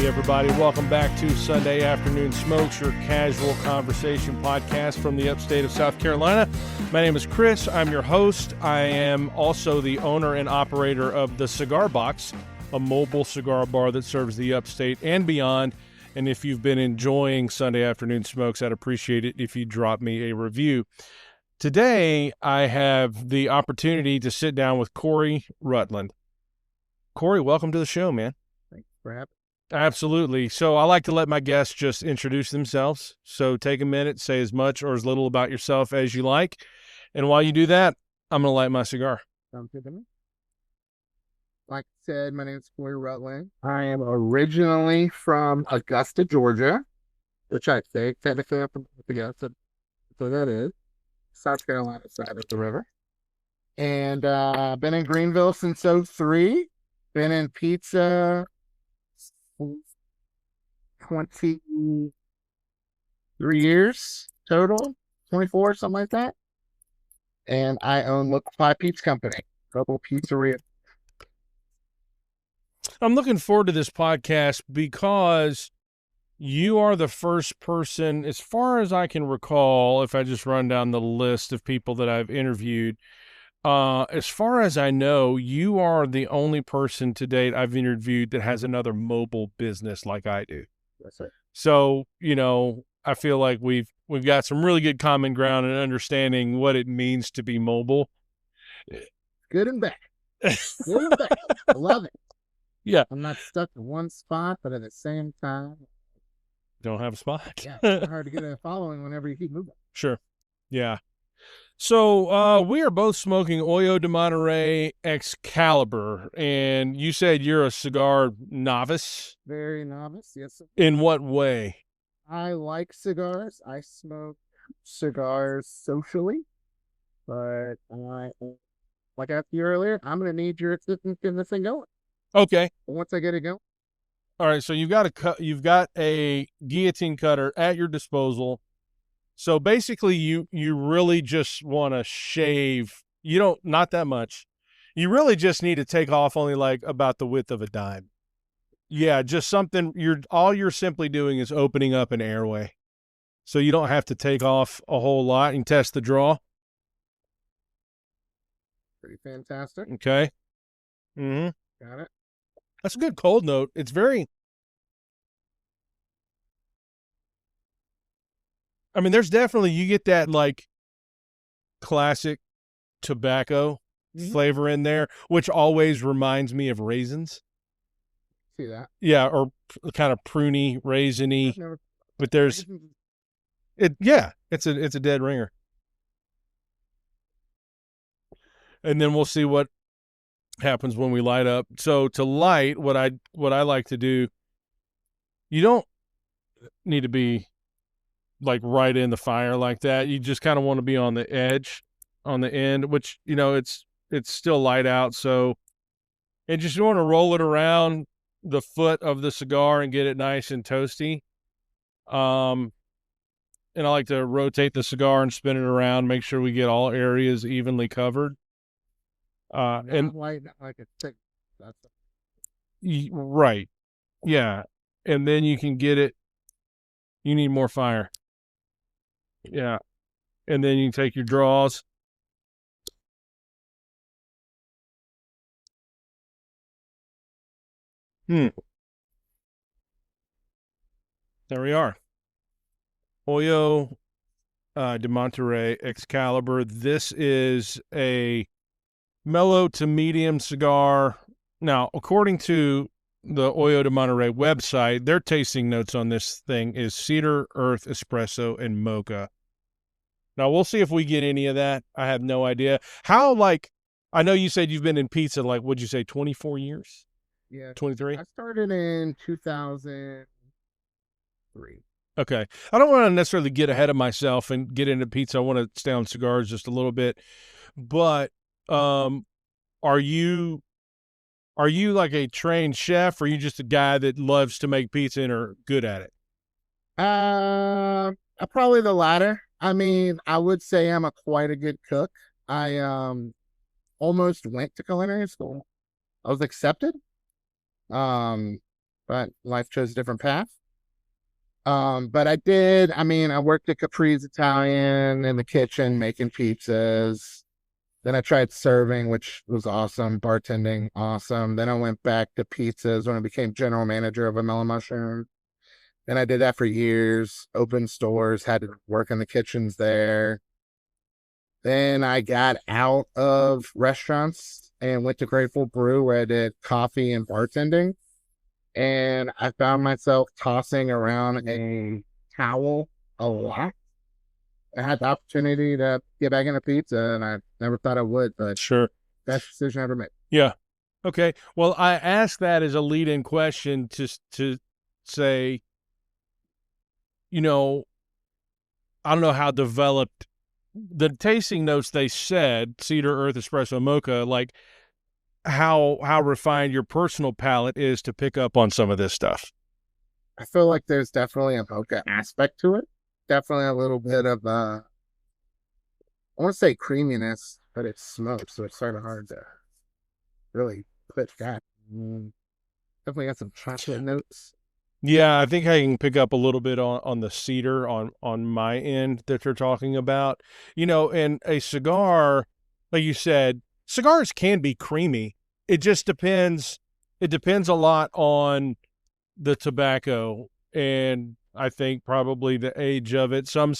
Howdy, everybody. Welcome back to Sunday Afternoon Smokes, your casual conversation podcast from the upstate of South Carolina. My name is Chris. I'm your host. I am also the owner and operator of the Cigar Box, a mobile cigar bar that serves the upstate and beyond. And if you've been enjoying Sunday Afternoon Smokes, I'd appreciate it if you drop me a review. Today, I have the opportunity to sit down with Cory Rutland. Cory, welcome to the show, man. Thanks for having me. Absolutely. So I like to let my guests just introduce themselves. So take a minute, say as much or as little about yourself as you like. And while you do that, I'm going to light my cigar. Sounds good to me. Like I said, my name is Cory Rutland. I am originally from Augusta, Georgia, which I say technically I'm from Augusta. So that is South Carolina side of the river. And I've been in Greenville since 2003. Been in pizza 23 years total, 24, something like that. And I own Local 5 Pizza Company, local pizzeria. I'm looking forward to this podcast because you are the first person, as far as I can recall, if I just run down the list of people that I've interviewed, as far as I know, you are the only person to date I've interviewed that has another mobile business like I do. That's it. So, you know, I feel like we've got some really good common ground in understanding what it means to be mobile. Good and bad. Good and bad. I love it. Yeah. I'm not stuck in one spot, but at the same time, Don't have a spot. yeah, it's hard to get a following whenever you keep moving. Sure. Yeah. So we are both smoking Hoyo de Monterrey Excalibur, and you said you're a cigar novice. Very novice, yes, sir. In what way? I like cigars. I smoke cigars socially, but like I asked you earlier, I'm going to need your assistance getting this thing going. Okay. Once I get it going. All right. So you've got a guillotine cutter at your disposal. So basically, you really just want to shave. You don't, not that much. You really just need to take off only like about the width of a dime. Yeah, just something. All you're simply doing is opening up an airway, so you don't have to take off a whole lot. You can test the draw. Pretty fantastic. Okay. Mm-hmm. Got it. That's a good cold note. It's very. I mean, there's definitely, you get that like classic tobacco flavor in there, which always reminds me of raisins. See that? Yeah, or kind of pruny, raisiny. But there's it. Yeah, it's a dead ringer. And then we'll see what happens when we light up. So to light, what I like to do, you don't need to be like right in the fire like that. You just kind of want to be on the edge, on the end, which, you know, it's still light out. So, and just want to roll it around the foot of the cigar and get it nice and toasty. And I like to rotate the cigar and spin it around, make sure we get all areas evenly covered. And light like a thick. Right. Yeah. And then you can get it. You need more fire. Yeah. And then you can take your draws. There we are. Hoyo de Monterrey Excalibur. This is a mellow to medium cigar. Now, according to the Hoyo de Monterrey website, their tasting notes on this thing is cedar, earth, espresso, and mocha. Now, we'll see if we get any of that. I have no idea. How, like, I know you said you've been in pizza, like, what'd you say, 24 years? Yeah. 23? I started in 2003. Okay. I don't want to necessarily get ahead of myself and get into pizza. I want to stay on cigars just a little bit. But are you like a trained chef, or are you just a guy that loves to make pizza and are good at it? Probably the latter. I mean, I would say I'm quite a good cook. I almost went to culinary school. I was accepted. but life chose a different path. But I worked at Capri's Italian in the kitchen making pizzas. Then I tried serving, which was awesome. Bartending, awesome. Then I went back to pizzas when I became general manager of a Mellow Mushroom. Then I did that for years, opened stores, had to work in the kitchens there. Then I got out of restaurants and went to Grateful Brew where I did coffee and bartending. And I found myself tossing around a towel a lot. I had the opportunity to get back into pizza, and I never thought I would, but Sure. best decision I ever made. Yeah. Okay. Well, I asked that as a lead-in question to say, I don't know how developed the tasting notes they said, cedar, earth, espresso, mocha, like how refined your personal palate is to pick up on some of this stuff. I feel like there's definitely a mocha aspect to it. Definitely a little bit of I want to say creaminess, but it's smoked, so it's sort of hard to really put that. Definitely got some chocolate notes. Yeah, I think I can pick up a little bit on the cedar on my end that you're talking about. And a cigar, like you said, cigars can be creamy. It just depends. It depends a lot on the tobacco, and I think probably the age of it. Some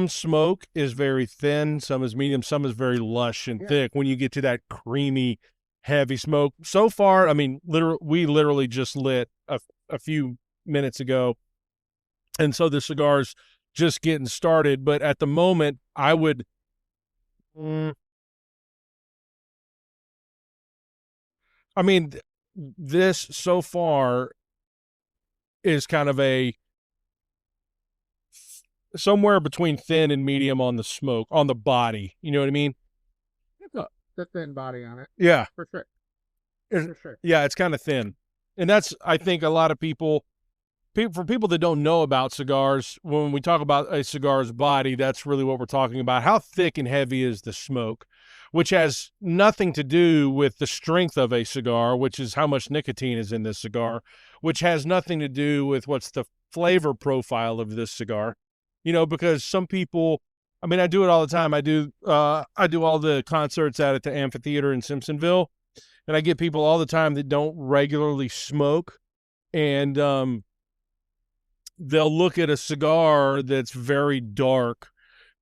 smoke is very thin, some is medium, some is very lush and thick. When you get to that creamy, heavy smoke, so far, I mean, we literally just lit a few minutes ago, and so the cigar's just getting started. But at the moment, I would. I mean, this so far is kind of a somewhere between thin and medium on the smoke, on the body. You know what I mean? The thin body on it. Yeah. For sure. For sure. Yeah, it's kind of thin. And that's, I think, a lot of people, for people that don't know about cigars, when we talk about a cigar's body, that's really what we're talking about. How thick and heavy is the smoke, which has nothing to do with the strength of a cigar, which is how much nicotine is in this cigar, which has nothing to do with what's the flavor profile of this cigar. Because some people, I mean, I do it all the time. I do all the concerts out at the amphitheater in Simpsonville, and I get people all the time that don't regularly smoke, and they'll look at a cigar that's very dark,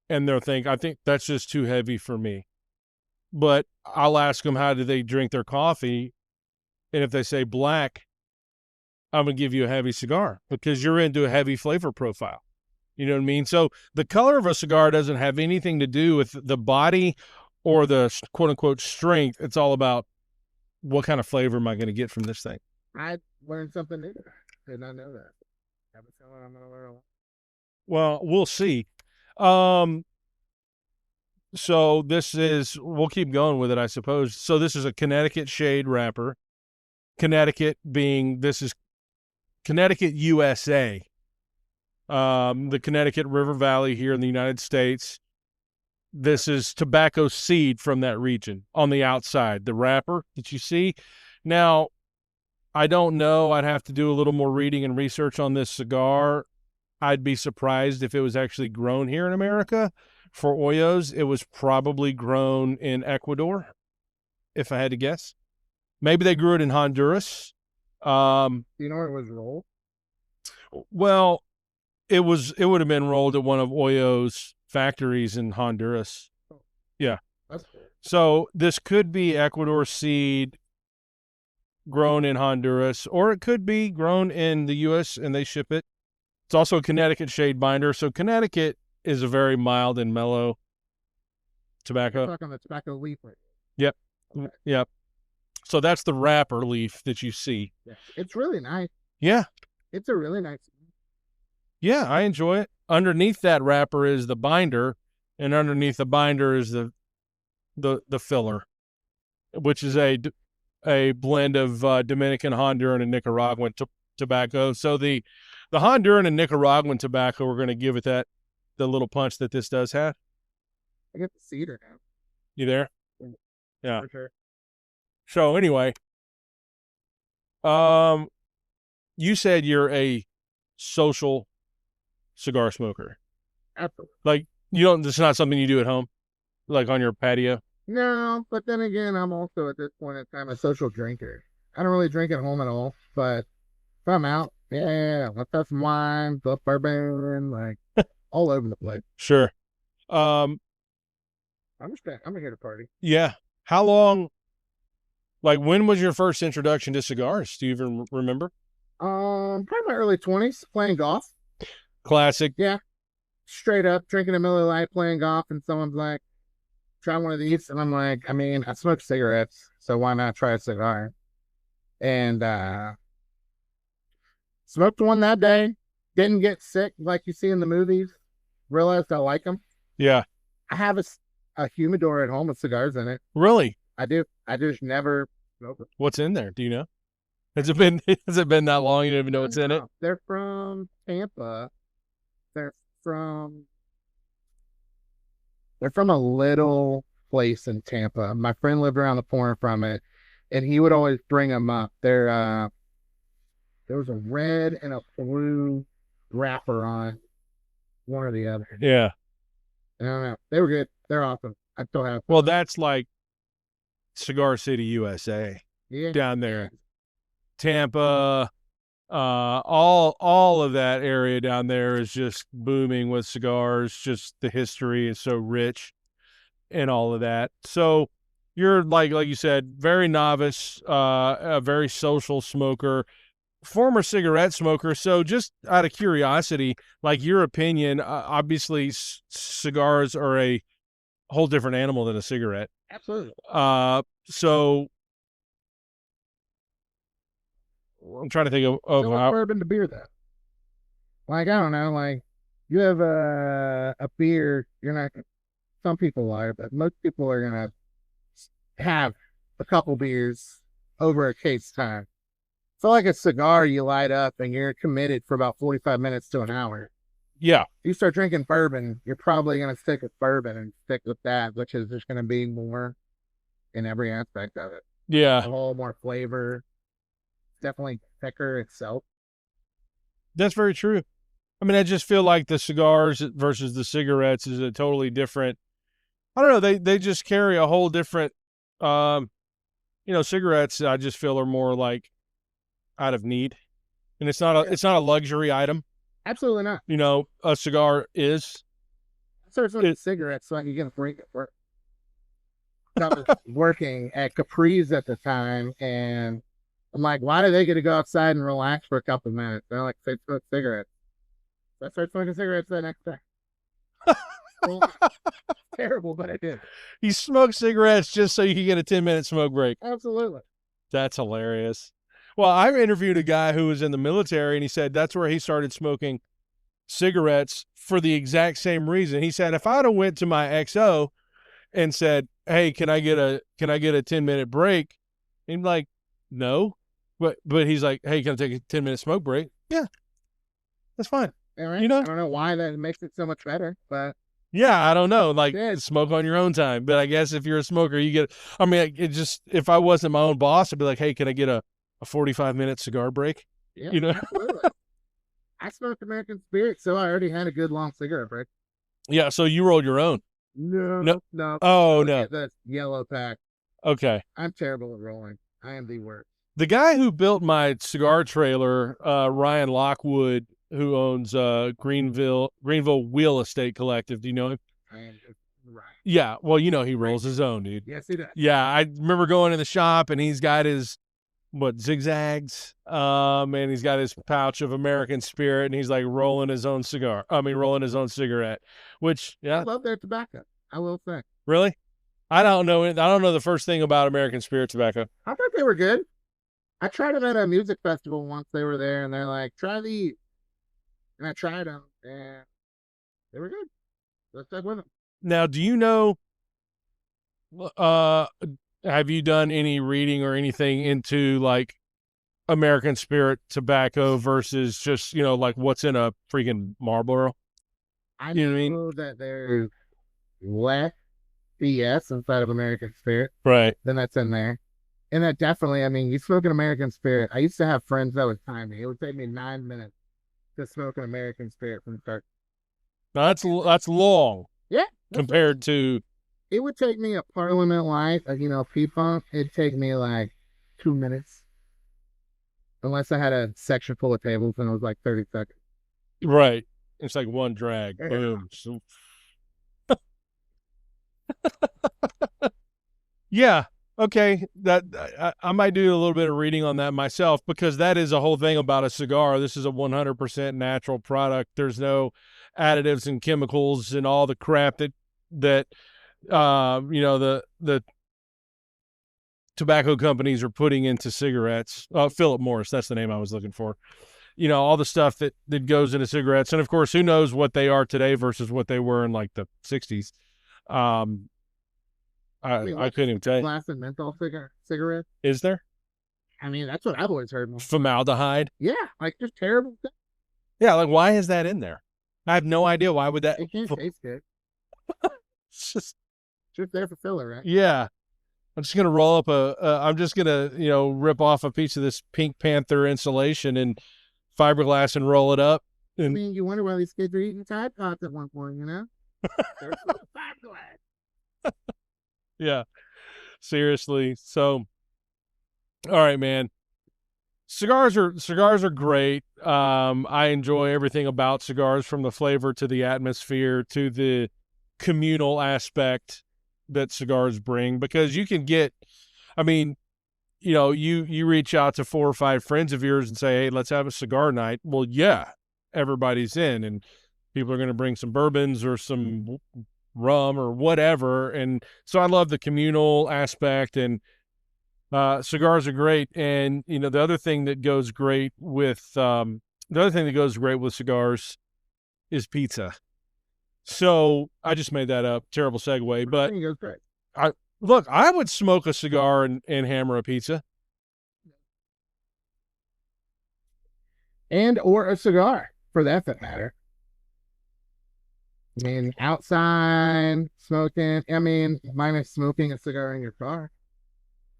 and they'll think, I think that's just too heavy for me. But I'll ask them, how do they drink their coffee? And if they say black, I'm going to give you a heavy cigar because you're into a heavy flavor profile. You know what I mean? So the color of a cigar doesn't have anything to do with the body or the quote unquote strength. It's all about what kind of flavor am I going to get from this thing? I learned something new. Did not know that. I have a feeling I'm going to learn a lot. Well, we'll see. So we'll keep going with it, I suppose. So this is a Connecticut shade wrapper. Connecticut this is Connecticut, USA. The Connecticut River Valley here in the United States. This is tobacco seed from that region on the outside, the wrapper that you see. Now, I don't know. I'd have to do a little more reading and research on this cigar. I'd be surprised if it was actually grown here in America. For Hoyos, it was probably grown in Ecuador, if I had to guess. Maybe they grew it in Honduras. Do you know where it was rolled? Well, it would have been rolled at one of Hoyo's factories in Honduras. Yeah. That's cool. So this could be Ecuador seed grown in Honduras, or it could be grown in the U.S. and they ship it. It's also a Connecticut shade binder. So Connecticut is a very mild and mellow tobacco. Talk on the tobacco leaf right Yep. Okay. Yep. So that's the wrapper leaf that you see. Yeah. It's really nice. Yeah. It's a really nice. Yeah, I enjoy it. Underneath that wrapper is the binder, and underneath the binder is the filler, which is a blend of Dominican, Honduran, and Nicaraguan tobacco. So the Honduran and Nicaraguan tobacco, we're going to give it the little punch that this does have. I get the cedar now. You there? Yeah. For sure. So anyway, you said you're a social cigar smoker. Absolutely. Like, you don't, it's not something you do at home, like on your patio. No, but then again, I'm also at this point in time a social drinker. I don't really drink at home at all, but if I'm out, yeah, let's have some wine, the bourbon, like all over the place. Sure. Um, I'm here to party. yeah. How long, like, when was your first introduction to cigars? Do you even remember? Probably my early 20s, playing golf. Classic. Yeah, straight up drinking a Miller Lite, playing golf, and someone's like, "Try one of these," and I'm like, I mean, I smoke cigarettes, so why not try a cigar? And smoked one that day. Didn't get sick like you see in the movies. Realized I like them. Yeah. I have a humidor at home with cigars in it. Really? I do. I just never smoke it. What's in there? Do you know? Has it been that long? You don't even know what's in it? They're from Tampa. They're from they're from a little place in Tampa. My friend lived around the corner from it, and he would always bring them up. There was a red and a blue wrapper on one or the other. Yeah. I don't know. They were good. They're awesome. I still have them. Well, that's like Cigar City, USA, Yeah. down there. Tampa, all of that area down there is just booming with cigars. Just the history is so rich and all of that. So you're like you said, very novice, a very social smoker, former cigarette smoker. So just out of curiosity, like your opinion, obviously cigars are a whole different animal than a cigarette. Absolutely. So I'm trying to think of So how. bourbon to beer though. Like I don't know, like you have a beer, you're not. Some people are, but most people are gonna have a couple beers over a case time. So like a cigar, you light up and you're committed for about 45 minutes to an hour. Yeah. If you start drinking bourbon, you're probably gonna stick with bourbon and stick with that, which is just gonna be more in every aspect of it. Yeah. A whole more flavor. Definitely thicker itself. That's very true. I mean, I just feel like the cigars versus the cigarettes is a totally different. I don't know. They just carry a whole different. Cigarettes I just feel are more like out of need, and it's not a luxury item. Absolutely not. A cigar is. I started smoking cigarettes so I could get a break at work. I was working at Capri's at the time, and I'm like, why do they get to go outside and relax for a couple of minutes? They're like, they smoke cigarettes. So I started smoking cigarettes the next day. Well, terrible, but I did. You smoke cigarettes just so you can get a 10-minute smoke break. Absolutely. That's hilarious. Well, I interviewed a guy who was in the military, and he said that's where he started smoking cigarettes for the exact same reason. He said, if I'd have went to my XO and said, hey, can I get a 10-minute break? And like, no. But he's like, hey, can I take a 10-minute smoke break? Yeah, that's fine. Right. I don't know why that makes it so much better, but yeah, I don't know. Like, smoke on your own time. But I guess if you're a smoker, you get. I mean, if I wasn't my own boss, I'd be like, hey, can I get a 45-minute cigar break? Yeah, absolutely. I smoked American Spirit, so I already had a good long cigarette break. Yeah, so you rolled your own. No. Oh, no. The yellow pack. Okay. I'm terrible at rolling. I am the worst. The guy who built my cigar trailer, Ryan Lockwood, who owns Greenville Wheel Estate Collective. Do you know him? Right. Yeah. Well, he rolls his own, dude. Yes, he does. Yeah, I remember going in the shop and he's got his zigzags. And he's got his pouch of American Spirit and he's like rolling his own cigarette. Which, yeah. I love their tobacco. I will say. Really? I don't know the first thing about American Spirit tobacco. I thought they were good. I tried them at a music festival once. They were there and they're like, try these. And I tried them and they were good. So I stuck with them. Now, do you know, have you done any reading or anything into like American Spirit tobacco versus just, like what's in a freaking Marlboro? I know that there's less BS inside of American Spirit. Right. Then that's in there. And that definitely, I mean, you smoke an American Spirit. I used to have friends that would time me. It would take me 9 minutes to smoke an American Spirit from start. Now that's long Yeah. compared to. It would take me a Parliament Light, P-Funk. It'd take me like 2 minutes. Unless I had a section full of tables and it was like 30 seconds. Right. It's like one drag. Boom. So... yeah. Okay. That I might do a little bit of reading on that myself, because that is a whole thing about a cigar. This is a 100% natural product. There's no additives and chemicals and all the crap that the tobacco companies are putting into cigarettes. Philip Morris, that's the name I was looking for. All the stuff that goes into cigarettes. And of course, who knows what they are today versus what they were in like the 60s. I couldn't even tell you. Glass and menthol cigarette. Is there? I mean, that's what I've always heard. Formaldehyde? Yeah, like just terrible stuff. Yeah, like why is that in there? I have no idea. Why would that? It can't taste good. It's just there for filler, right? Yeah. I'm just gonna roll up I'm just gonna rip off a piece of this Pink Panther insulation and fiberglass and roll it up. And... I mean, you wonder why these kids are eating Tide Pods at one point, There's fiberglass. Yeah, seriously. So, all right, man. Cigars are great. I enjoy everything about cigars, from the flavor to the atmosphere to the communal aspect that cigars bring, because you can get, I mean, you reach out to 4 or 5 friends of yours and say, hey, let's have a cigar night. Well, yeah, everybody's in, and people are going to bring some bourbons or some rum or whatever. And so I love the communal aspect, and cigars are great. And the other thing that goes great with cigars is pizza. So I just made that up. Terrible segue, but I would smoke a cigar and hammer a pizza. Or a cigar, for that matter. I mean, outside smoking. I mean, minus smoking a cigar in your car.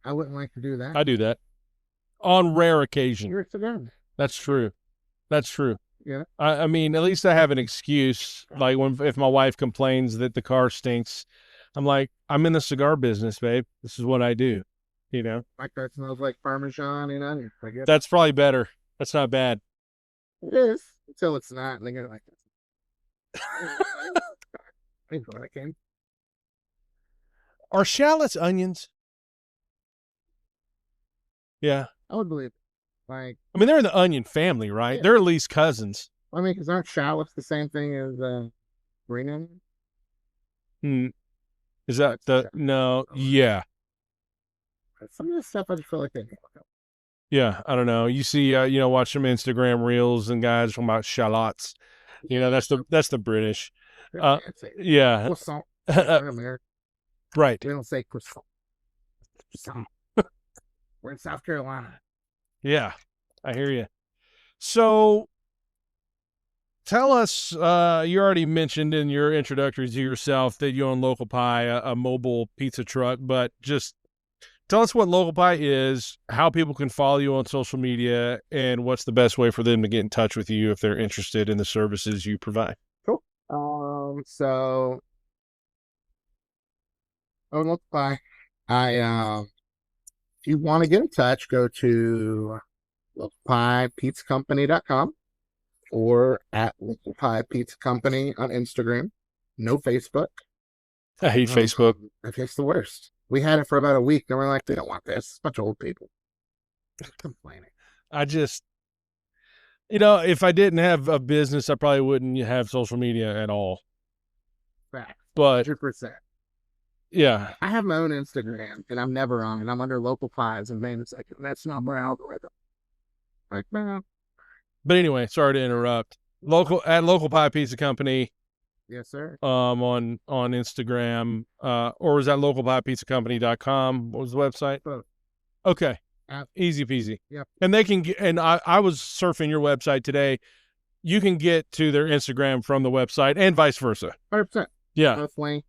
I wouldn't like to do that. I do that on rare occasion. You're a cigar. That's true. Yeah. I mean, at least I have an excuse. Like if my wife complains that the car stinks, I'm like, I'm in the cigar business, babe. This is what I do. My car smells like Parmesan, I guess. That's probably better. That's not bad. It is until it's not. And they go like this. Are shallots onions? Yeah. I would believe it. Like, I mean, they're in the onion family, right? Yeah. They're at least cousins. I mean, because aren't shallots the same thing as green onion? Is that no? Yeah. Some of this stuff I just feel like they. Yeah, I don't know. You see, watch some Instagram reels and guys talking about shallots. That's the British. Yeah. Croissant. Right. We don't say croissant. We're in South Carolina. Yeah, I hear you. So, tell us. You already mentioned in your introductory to yourself that you own Local Pie, a mobile pizza truck. But just tell us what Local Pie is, how people can follow you on social media, and what's the best way for them to get in touch with you if they're interested in the services you provide. Cool. So, Local Pie. If you want to get in touch, go to localpiepizzacompany.com or at Local Pie Pizza Company on Instagram. No Facebook. I hate Facebook. It's the worst. We had it for about a week, and we're like, they don't want this. It's a bunch of old people complaining. I just, if I didn't have a business, I probably wouldn't have social media at all. Fact. But 100%. Yeah. I have my own Instagram, and I'm never on it. I'm under Local Pies and Main Second. That's not my algorithm. Like, man. But anyway, sorry to interrupt. Local Pie Pizza Company. Yes, sir. On Instagram, or was that localpiepizzacompany.com? What was the website? Both. Okay. Easy peasy. Yep. And they can get, and I was surfing your website today. You can get to their Instagram from the website and vice versa. 100%. Yeah. Both link.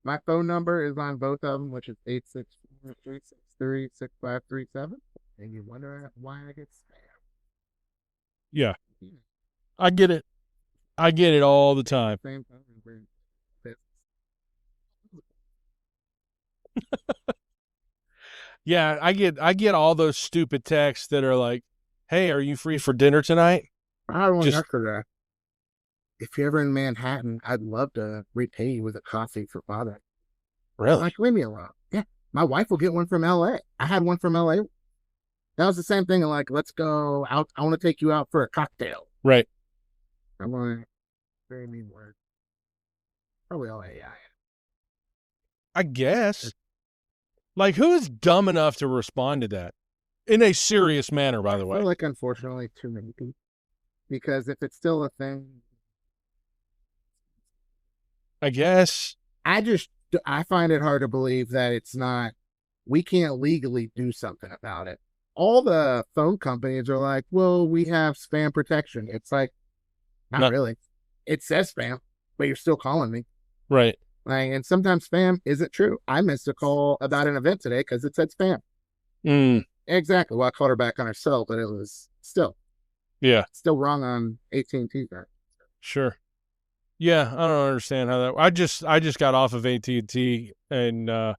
My phone number is on both of them, which is 363-6537. And you wonder why I get spam. Yeah. I get it. I get it all the time. Same time. Yeah, I get all those stupid texts that are like, "Hey, are you free for dinner tonight?" I don't Just yesterday. If you're ever in Manhattan, I'd love to repay you with a coffee for Father. really. Like, leave me alone. Yeah. My wife will get one from LA. I had one from LA. That was the same thing. Like, let's go out. I want to take you out for a cocktail. Right. I'm like, very mean word. Probably LA, yeah. I guess. Like, who is dumb enough to respond to that in a serious manner? By the I way, feel like, unfortunately, too many people. Because if it's still a thing, I guess. I find it hard to believe that it's not, we can't legally do something about it. All the phone companies are like, well, we have spam protection. It's like, not really. It says spam, but you're still calling me. Right. Like, and sometimes spam isn't true. I missed a call about an event today because it said spam. Exactly. Well, I called her back on her cell, but it was still wrong on AT&T. Sure. Yeah, I don't understand how that. I just got off of AT&T and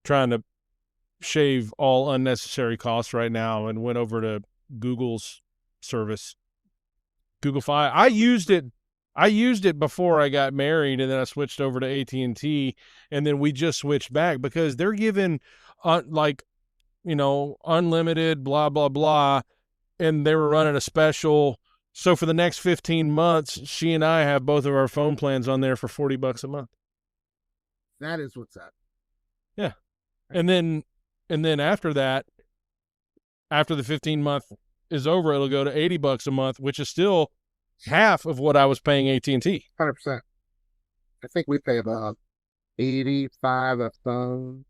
trying to shave all unnecessary costs right now, and went over to Google's service, Google Fi. I used it before I got married, and then I switched over to AT&T, and then we just switched back because they're giving unlimited blah blah blah, and they were running a special. So for the next 15 months, she and I have both of our phone plans on there for $40 a month. That is what's up. Yeah. And then after that, after the 15-month is over, it'll go to $80 a month, which is still half of what I was paying AT&T. 100%. I think we pay about $85 a phone.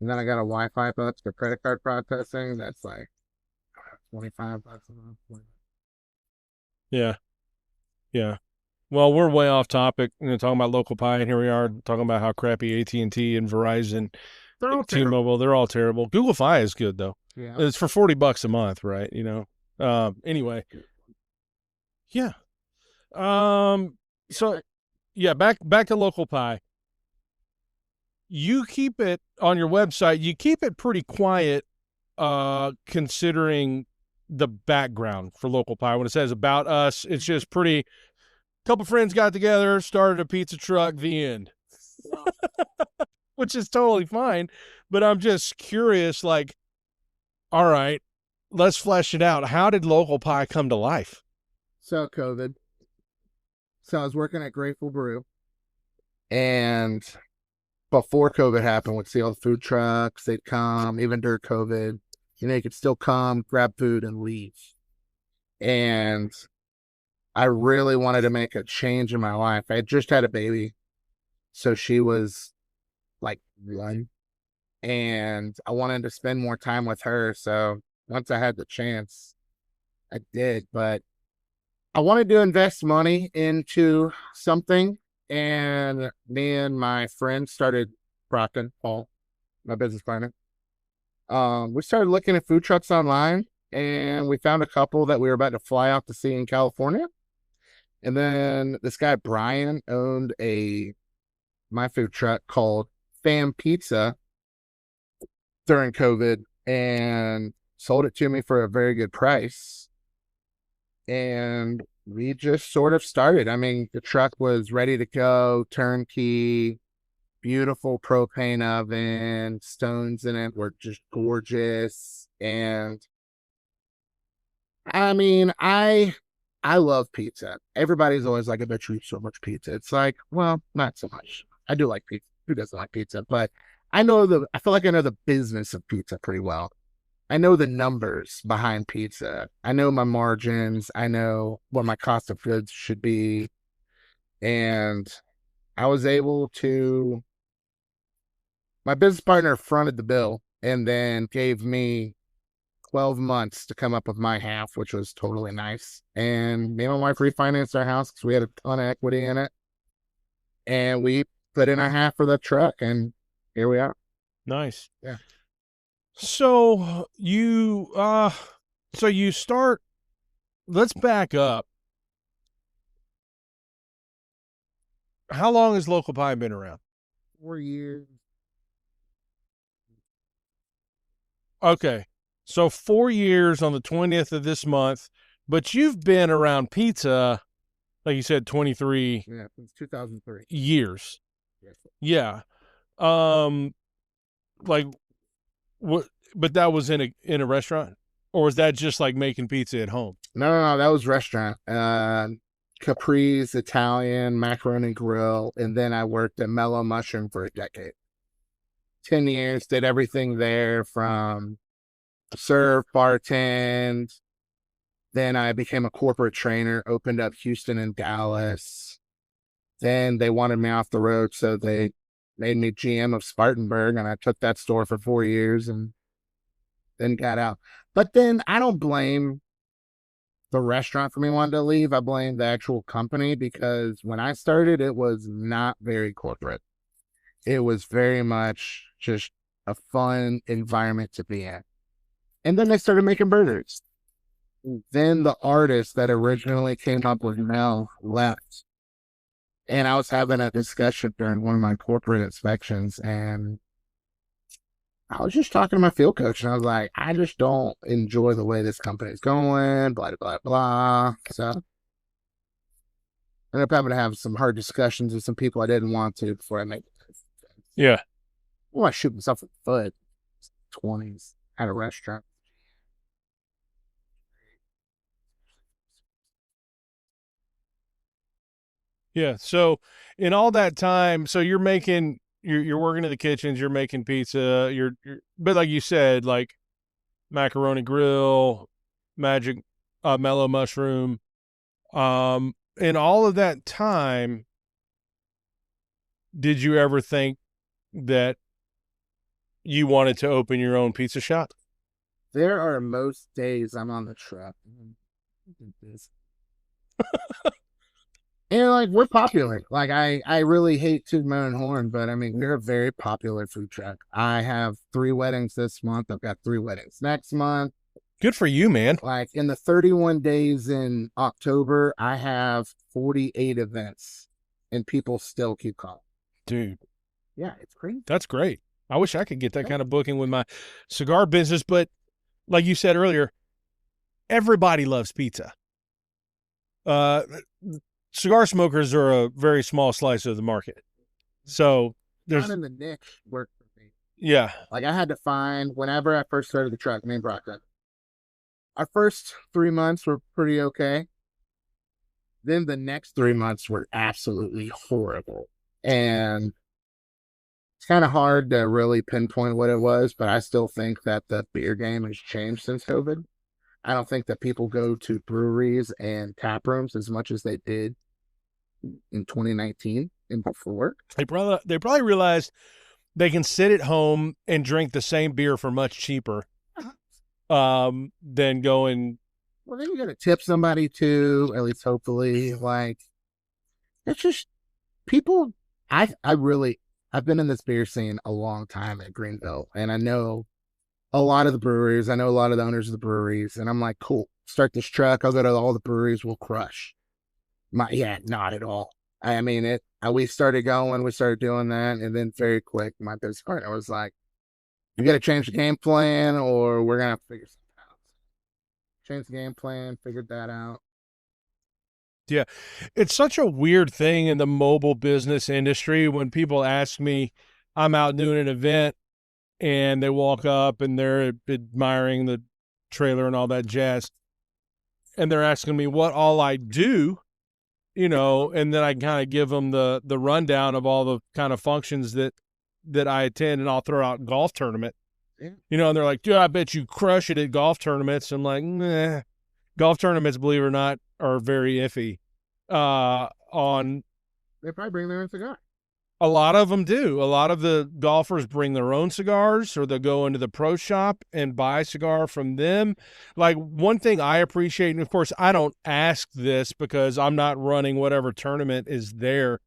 And then I got a Wi-Fi bucks for credit card processing. That's like $25 a month. Yeah. Yeah. Well, we're way off topic, talking about local pie, and here we are talking about how crappy AT&T and Verizon, T-Mobile, they're all terrible. Google Fi is good though. Yeah. It's for $40 a month, right? Anyway. Yeah. So yeah, back to local pie. You keep it on your website, you keep it pretty quiet, considering the background for local pie. When it says about us, it's just pretty. Couple friends got together, started a pizza truck, the end. Which is totally fine, but I'm just curious, like, all right, let's flesh it out. How did local pie come to life? So COVID. So I was working at Grateful Brew, and before COVID happened, we'd see all the food trucks. They'd come, even during COVID. You could still come, grab food, and leave. And I really wanted to make a change in my life. I had just had a baby, so she was like 1, and I wanted to spend more time with her. So once I had the chance, I did. But I wanted to invest money into something, and me and my friend started Brockton, Paul, my business partner. We started looking at food trucks online, and we found a couple that we were about to fly out to see in California. And then this guy, Brian, owned my food truck called Fam Pizza during COVID and sold it to me for a very good price. And we just sort of started. I mean, the truck was ready to go, turnkey, beautiful propane oven, stones in it were just gorgeous. And I mean, I love pizza. Everybody's always like, I bet you eat so much pizza. It's like, well, not so much. I do like pizza. Who doesn't like pizza? But I feel like I know the business of pizza pretty well. I know the numbers behind pizza. I know my margins. I know what my cost of goods should be. And I was able to, my business partner fronted the bill and then gave me 12 months to come up with my half, which was totally nice. And me and my wife refinanced our house because we had a ton of equity in it. And we put in our half for the truck, and here we are. Nice. Yeah. So you start, let's back up. How long has Local Pie been around? 4 years. Okay. So 4 years on the 20th of this month, but you've been around pizza, like you said, 23 since 2003. years. Yes. Yeah. Like what, but that was in a restaurant, or was that just like making pizza at home? No, that was restaurant. Capri's Italian, Macaroni Grill, and then I worked at Mellow Mushroom for a decade. 10 years, did everything there from serve, bartend. Then I became a corporate trainer, opened up Houston and Dallas. Then they wanted me off the road, so they made me GM of Spartanburg, and I took that store for 4 years and then got out. But then I don't blame the restaurant for me wanting to leave. I blame the actual company, because when I started, it was not very corporate. It was very much just a fun environment to be in. And then they started making burgers. Then the artist that originally came up with Mel left. And I was having a discussion during one of my corporate inspections, and I was just talking to my field coach, and I was like, I just don't enjoy the way this company is going, blah, blah, blah. So I ended up having to have some hard discussions with some people I didn't want to before I made it. Yeah. Well, I shoot myself in the foot. 20s at a restaurant. Yeah. So in all that time, so you're making, you're working in the kitchens, you're making pizza, but like you said, like Macaroni Grill, Magic, Mellow Mushroom. In all of that time, did you ever think that you wanted to open your own pizza shop? There are most days I'm on the truck. And like, we're popular. Like, I really hate tooting my own horn, but I mean, we're a very popular food truck. I have 3 weddings this month. I've got 3 weddings next month. Good for you, man. Like, in the 31 days in October, I have 48 events, and people still keep calling. Dude. Yeah, it's crazy. That's great. I wish I could get that kind of booking with my cigar business, but like you said earlier, everybody loves pizza. Cigar smokers are a very small slice of the market. So there's not in the niche work for me. Yeah. Like, I had to find, whenever I first started the truck, me and Brock, our first 3 months were pretty okay. Then the next 3 months were absolutely horrible. And it's kind of hard to really pinpoint what it was, but I still think that the beer game has changed since COVID. I don't think that people go to breweries and tap rooms as much as they did in 2019 and before. They probably realized they can sit at home and drink the same beer for much cheaper than going. Well, then you got to tip somebody too, at least hopefully. Like, it's just people. I've been in this beer scene a long time at Greenville, and I know a lot of the breweries. I know a lot of the owners of the breweries, and I'm like, cool, start this truck. I'll go to all the breweries. We'll crush. Not at all. I mean, we started going, we started doing that, and then very quick, my business partner was like, you got to change the game plan, or we're going to have to figure something out. Change the game plan, figured that out. Yeah. It's such a weird thing in the mobile business industry when people ask me, I'm out doing an event, and they walk up and they're admiring the trailer and all that jazz, and they're asking me what all I do. And then I kind of give them the rundown of all the kind of functions that I attend, and I'll throw out golf tournament. Yeah. And they're like, dude, I bet you crush it at golf tournaments. I'm like, nah. Golf tournaments, believe it or not, are very iffy. They probably bring their own cigar. A lot of them do. A lot of the golfers bring their own cigars, or they'll go into the pro shop and buy a cigar from them. Like, one thing I appreciate, and of course I don't ask this because I'm not running whatever tournament is there.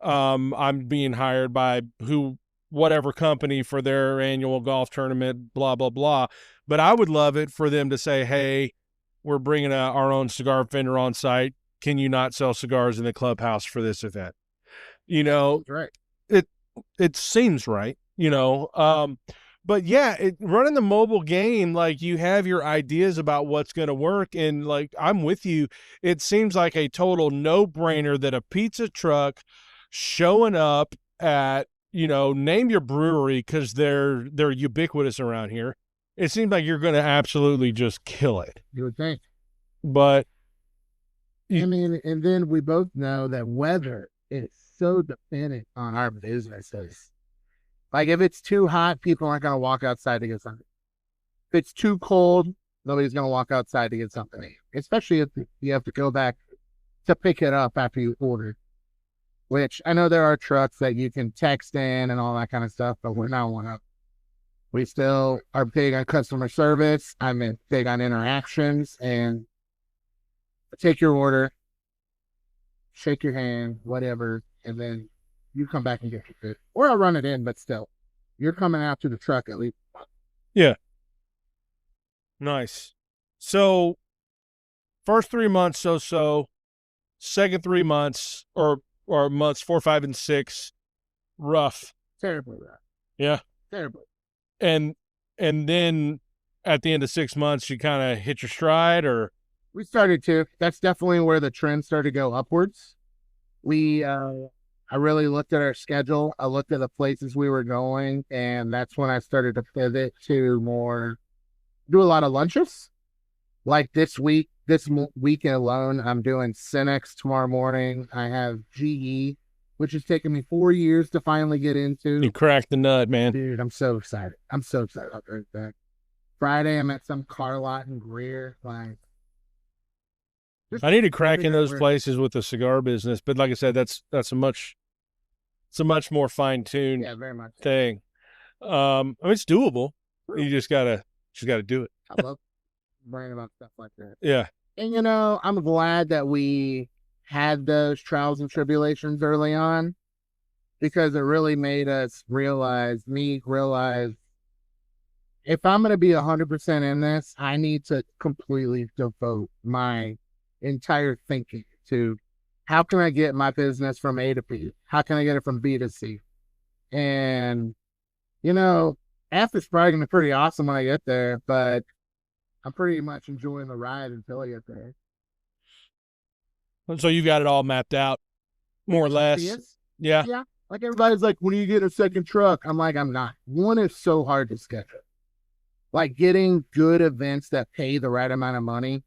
I'm being hired by who whatever company for their annual golf tournament, blah, blah, blah. But I would love it for them to say, hey, we're bringing our own cigar vendor on site. Can you not sell cigars in the clubhouse for this event? You know, That's right. It seems right, you know. But yeah, running the mobile game, like you have your ideas about what's going to work. And like, I'm with you. It seems like a total no brainer that a pizza truck showing up at, you know, name your brewery, because they're ubiquitous around here. It seems like you're going to absolutely just kill it. You would think. But I mean, and then we both know that weather is so dependent on our businesses. Like, if it's too hot, people aren't going to walk outside to get something. If it's too cold, nobody's going to walk outside to get something. Especially if you have to go back to pick it up after you ordered. Which, I know there are trucks that you can text in and all that kind of stuff, but we're not one of them. We still are big on customer service. I'm big on interactions, and take your order, shake your hand, whatever, and then you come back and get your food. Or I'll run it in, but still, you're coming out to the truck at least. yeah. Nice. So first 3 months, so second 3 months or months 4, 5, and 6, rough. Terribly rough. Yeah. Terribly. And then at the end of 6 months, you kind of hit your stride, or? We started to. That's definitely where the trend started to go upwards. I really looked at our schedule. I looked at the places we were going, and that's when I started to pivot to do a lot of lunches. Like this weekend alone, I'm doing Cinex tomorrow morning. I have GE, which has taken me 4 years to finally get into. You cracked the nut, man. Dude, I'm so excited. I'm so excited about that. Friday, I'm at some car lot in Greer. Like, I need to crack in those places with the cigar business, but like I said, that's a much more fine-tuned very much thing. I mean, it's doable. You just gotta do it. I love bragging about stuff like that. Yeah. And you know, I'm glad that we had those trials and tribulations early on, because it really made us realize if I'm gonna be 100% in this, I need to completely devote my entire thinking to how can I get my business from A to B? How can I get it from B to C? And, you know, F is probably going to be pretty awesome when I get there, but I'm pretty much enjoying the ride until I get there. So you've got it all mapped out, more or less. Yeah. Yeah. Like, everybody's like, when are you getting a second truck? I'm like, I'm not. One is so hard to schedule. Like, getting good events that pay the right amount of money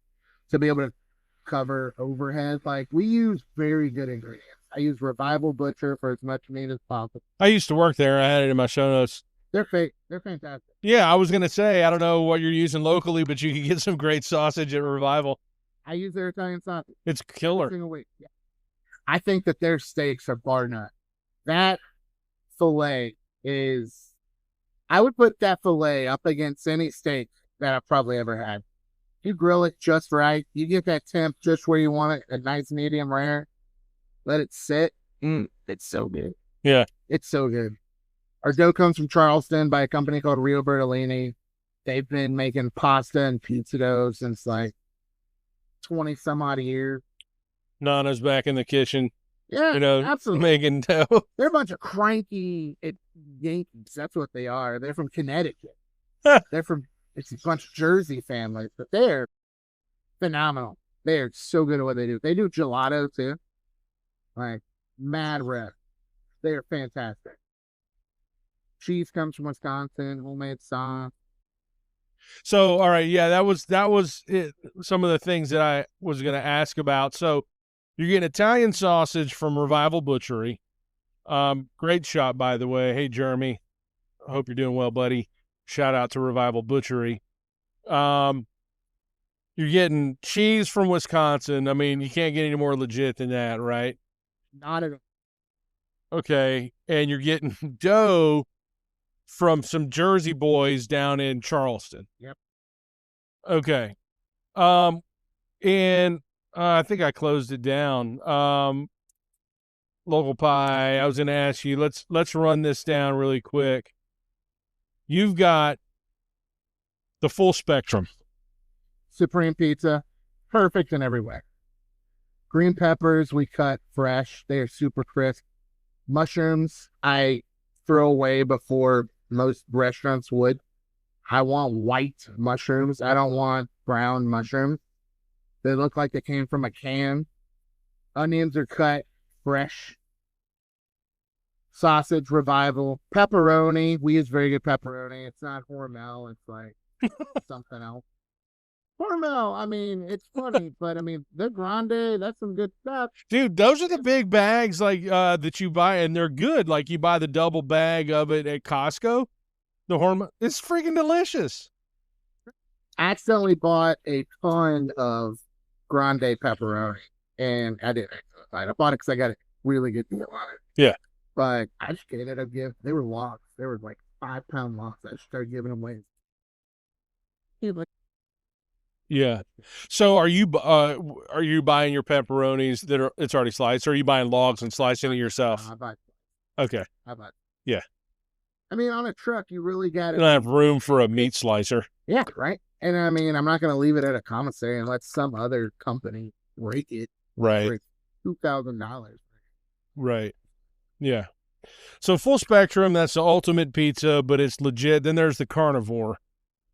to be able to cover overhead. Like, we use very good ingredients. I use Revival Butcher for as much meat as possible. I used to work there. I had it in my show notes. They're fake. They're fantastic. Yeah, I was gonna say, I don't know what you're using locally, but you can get some great sausage at Revival. I use their Italian sausage. It's killer. Every single week. Yeah. I think that their steaks are bar none. That filet is, I would put that filet up against any steak that I've probably ever had. You grill it just right. You get that temp just where you want it, a nice medium rare. Let it sit. It's so good. Yeah. It's so good. Our dough comes from Charleston by a company called Rio Bertolini. They've been making pasta and pizza dough since like 20 some odd years. Nana's back in the kitchen. Yeah, you know, absolutely. Making dough. They're a bunch of cranky Yankees. That's what they are. They're from Connecticut. It's a bunch of Jersey families, but they're phenomenal. They are so good at what they do. They do gelato too. Like, mad rep. They are fantastic. Cheese comes from Wisconsin, homemade sauce. So, all right, yeah, that was it, some of the things that I was going to ask about. So, you're getting Italian sausage from Revival Butchery. Great shop, by the way. Hey, Jeremy, I hope you're doing well, buddy. Shout out to Revival Butchery. You're getting cheese from Wisconsin. I mean, you can't get any more legit than that, right? Not at all. Okay, and you're getting dough from some Jersey boys down in Charleston. Yep. Okay. And I think I closed it down. local pie. I was going to ask you, let's run this down really quick. You've got the full spectrum. Supreme pizza, perfect in every way. Green peppers, we cut fresh. They are super crisp. Mushrooms, I throw away before most restaurants would. I want white mushrooms. I don't want brown mushrooms. They look like they came from a can. Onions are cut fresh. Sausage revival. Pepperoni. We use very good pepperoni. It's not Hormel. It's like something else. Hormel, I mean, it's funny, but I mean, the Grande, that's some good stuff. Dude, those are the big bags like that you buy, and they're good. Like you buy the double bag of it at Costco. The Hormel, it's freaking delicious. I accidentally bought a ton of Grande pepperoni, and I didn't. I bought it because I got a really good deal on it. Yeah. But I just gave it a gift. They were logs. They were like 5-pound logs. I just started giving them away. Yeah. So are you buying your pepperonis that are it's already sliced, or are you buying logs and slicing it yourself? I buy. Okay. I buy. Yeah. I mean, on a truck, you really got You don't have room for a meat slicer. Yeah, right. And I mean, I'm not going to leave it at a commissary and let some other company break it. Right. For $2,000. Right. Yeah. So full spectrum, that's the ultimate pizza, but it's legit. Then there's the carnivore.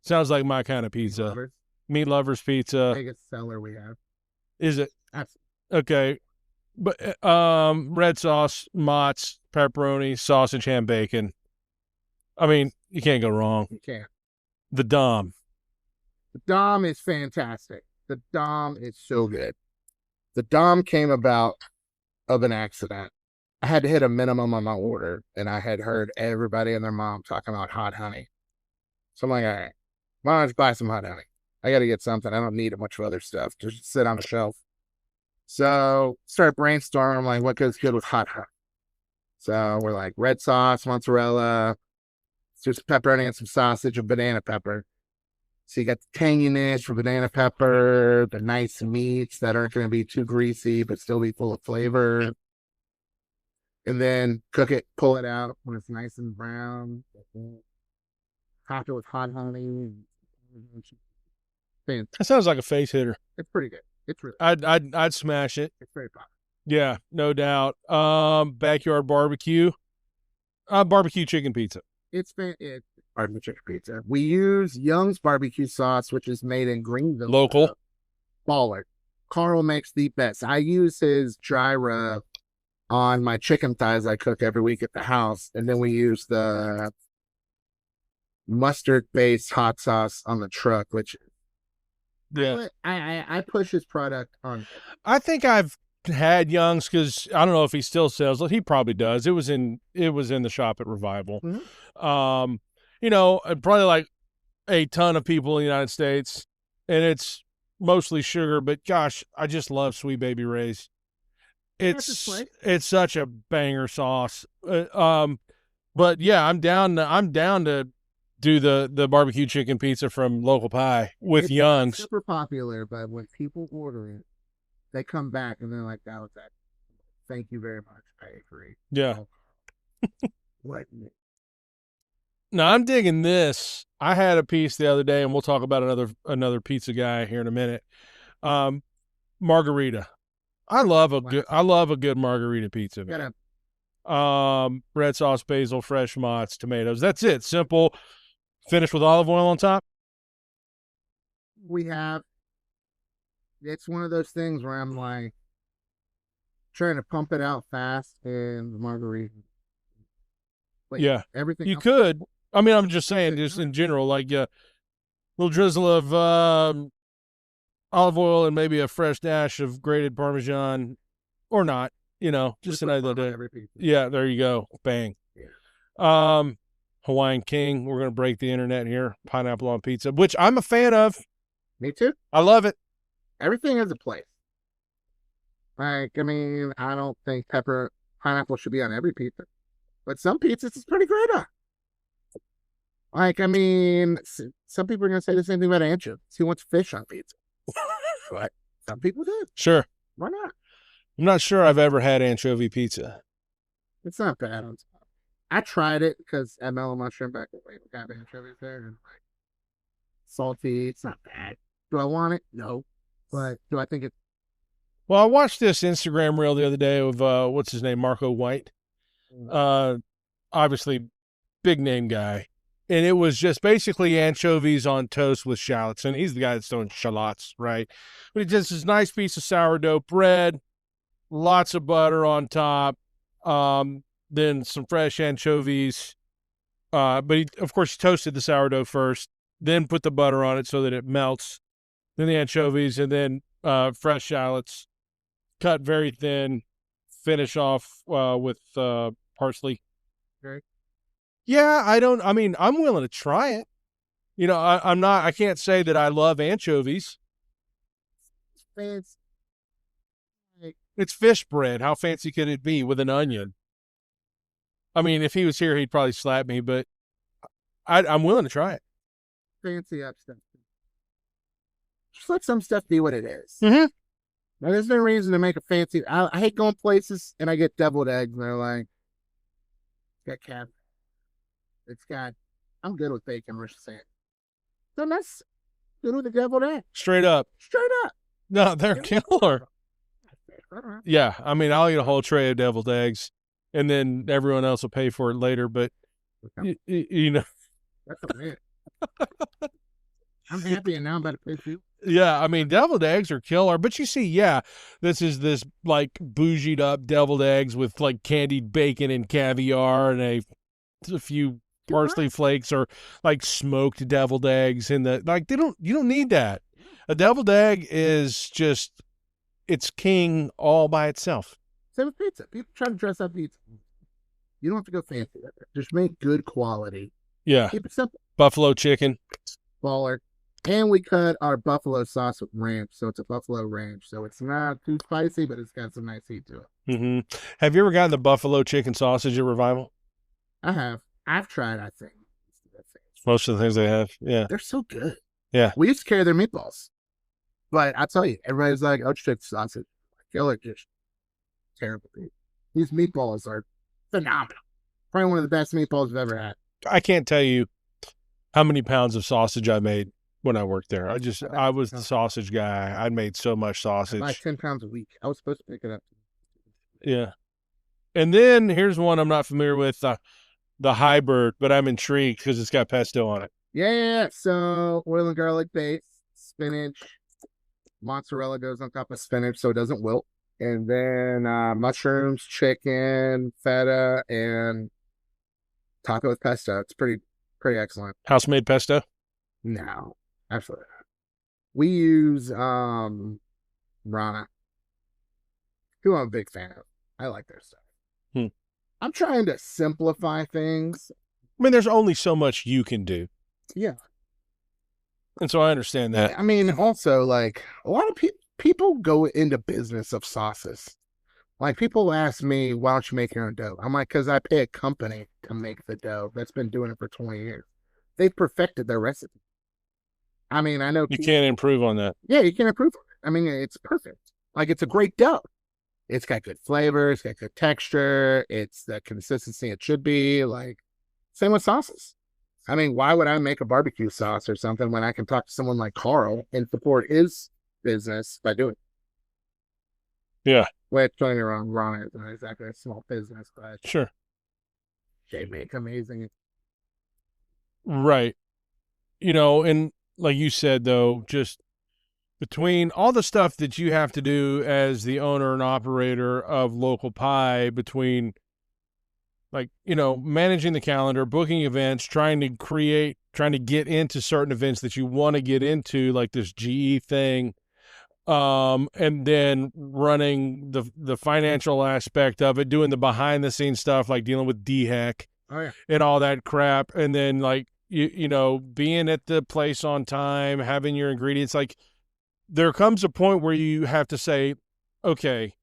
Sounds like my kind of pizza. Meat lovers pizza. Biggest seller we have. Is it? Absolutely. Okay. But red sauce, mozz, pepperoni, sausage, ham, bacon. I mean, you can't go wrong. You can't. The Dom. The Dom is fantastic. The Dom is so good. The Dom came about of an accident. I had to hit a minimum on my order, and I had heard everybody and their mom talking about hot honey. So I'm like, all right, why don't I just buy some hot honey? I got to get something. I don't need a bunch of other stuff. Just sit on the shelf. So start brainstorming. I'm like, what goes good with hot honey? So we're like red sauce, mozzarella, just pepperoni and some sausage and banana pepper. So you got the tanginess from banana pepper, the nice meats that aren't going to be too greasy, but still be full of flavor. And then cook it, pull it out when it's nice and brown. Top it with hot honey. That sounds like a face hitter. It's pretty good. It's really. I'd smash it. It's very popular. Yeah, no doubt. Backyard barbecue. Barbecue chicken pizza. It's barbecue chicken pizza. We use Young's barbecue sauce, which is made in Greenville. Local. Baller. Carl makes the best. I use his dry rub on my chicken thighs I cook every week at the house, and then we use the mustard-based hot sauce on the truck, which I push his product on. I think I've had Young's because I don't know if he still sells it. He probably does. It was in the shop at Revival. Mm-hmm. You know, probably like a ton of people in the United States, and it's mostly sugar. But gosh, I just love Sweet Baby Ray's. It's such a banger sauce. But yeah, I'm down to do the barbecue chicken pizza from Local Pie with Young's. Super popular, but when people order it, they come back and they're like, "That was that. Thank you very much. I agree." Yeah. What? No, I'm digging this. I had a piece the other day, and we'll talk about another pizza guy here in a minute. Margarita. I love a good margarita pizza. Red sauce, basil, fresh mozz, tomatoes. That's it. Simple. Finished with olive oil on top. It's one of those things where I'm like trying to pump it out fast, and the margarita. Yeah, everything you else. could. I mean, I'm just saying, just in general, like a little drizzle of olive oil and maybe a fresh dash of grated Parmesan, or not. You know, just another day. Yeah, there you go. Bang. Yeah. Hawaiian King. We're gonna break the internet here. Pineapple on pizza, which I'm a fan of. Me too. I love it. Everything has a place. Like, I mean, I don't think pineapple should be on every pizza, but some pizzas it's pretty great on. Like, I mean, some people are gonna say the same thing about anchovies. Who wants fish on pizza? But some people do. Sure. Why not? I'm not sure I've ever had anchovy pizza. It's not bad on top. I tried it because at Mellow Mushroom back in the day, we got anchovies there and like salty. It's not bad. Do I want it? No. But do I think it's Well, I watched this Instagram reel the other day of what's his name, Marco White. Obviously, big name guy, and it was just basically anchovies on toast with shallots. And he's the guy that's doing shallots, right? But he does this nice piece of sourdough bread, lots of butter on top, then some fresh anchovies. But he, of course, he toasted the sourdough first, then put the butter on it so that it melts. Then the anchovies, and then fresh shallots, cut very thin. Finish off with parsley. okay? Yeah, I'm willing to try it. I can't say that I love anchovies. Fancy. It's fish bread. How fancy could it be with an onion? I mean, if he was here, he'd probably slap me, but I'm willing to try it. Fancy up stuff. Just let some stuff be what it is. Mm-hmm. Now, there's no reason to make a fancy. I hate going places and I get deviled eggs and they're like, it's got caviar. It's got, I'm good with bacon, Rich saying. So that's good with the deviled egg. Straight up. Straight up. No, they're killer. Yeah, I mean, I'll eat a whole tray of deviled eggs, and then everyone else will pay for it later. But you know, that's a win. I'm happy, and now I'm about to pay for you. Yeah, I mean, deviled eggs are killer. But you see, yeah, this is this like bougied up deviled eggs with like candied bacon and caviar and a few parsley flakes, or like smoked deviled eggs. And you don't need that. A deviled egg is just, it's king all by itself. Same with pizza. People try to dress up pizza. You don't have to go fancy. Just make good quality. Yeah. Keep it simple. Buffalo chicken. Baller. And we cut our buffalo sauce with ranch, so it's a buffalo ranch. So it's not too spicy, but it's got some nice heat to it. Mm-hmm. Have you ever gotten the buffalo chicken sausage at Revival? I have. I've tried, I think. Most of the things they have, yeah. They're so good. Yeah. We used to carry their meatballs. But I tell you, everybody's like, oh, chicken sausage. Killer dish. Terrible. These meatballs are phenomenal. Probably one of the best meatballs I've ever had. I can't tell you how many pounds of sausage I made when I worked there. I was the sausage guy. I made so much sausage. Like 10 pounds a week. I was supposed to pick it up. Yeah. And then here's one I'm not familiar with, the hybrid, but I'm intrigued because it's got pesto on it. Yeah. So oil and garlic base, spinach, mozzarella goes on top of spinach so it doesn't wilt. And then mushrooms, chicken, feta, and top it with pesto. It's pretty excellent. House-made pesto? No, absolutely not. We use Rana, who I'm a big fan of. I like their stuff. I'm trying to simplify things. I mean, there's only so much you can do. Yeah. And so I understand that. I mean, also, like, a lot of people go into business of sauces. Like, people ask me, why don't you make your own dough? I'm like, because I pay a company to make the dough that's been doing it for 20 years. They've perfected their recipe. I mean, I know you can't improve on that. Yeah, you can improve on it. I mean, it's perfect. Like, it's a great dough. It's got good flavor. It's got good texture. It's the consistency it should be. Like, same with sauces. I mean, why would I make a barbecue sauce or something when I can talk to someone like Carl and support his business by doing it? Yeah. Which, don't get me wrong, Ron isn't exactly a small business, but sure, they make amazing. Right. And like you said, though, just between all the stuff that you have to do as the owner and operator of Local Pie, between managing the calendar, booking events, trying to get into certain events that you want to get into, like this GE thing, and then running the financial aspect of it, doing the behind the scenes stuff, like dealing with DHEC and all that crap. And then being at the place on time, having your ingredients, like there comes a point where you have to say, okay,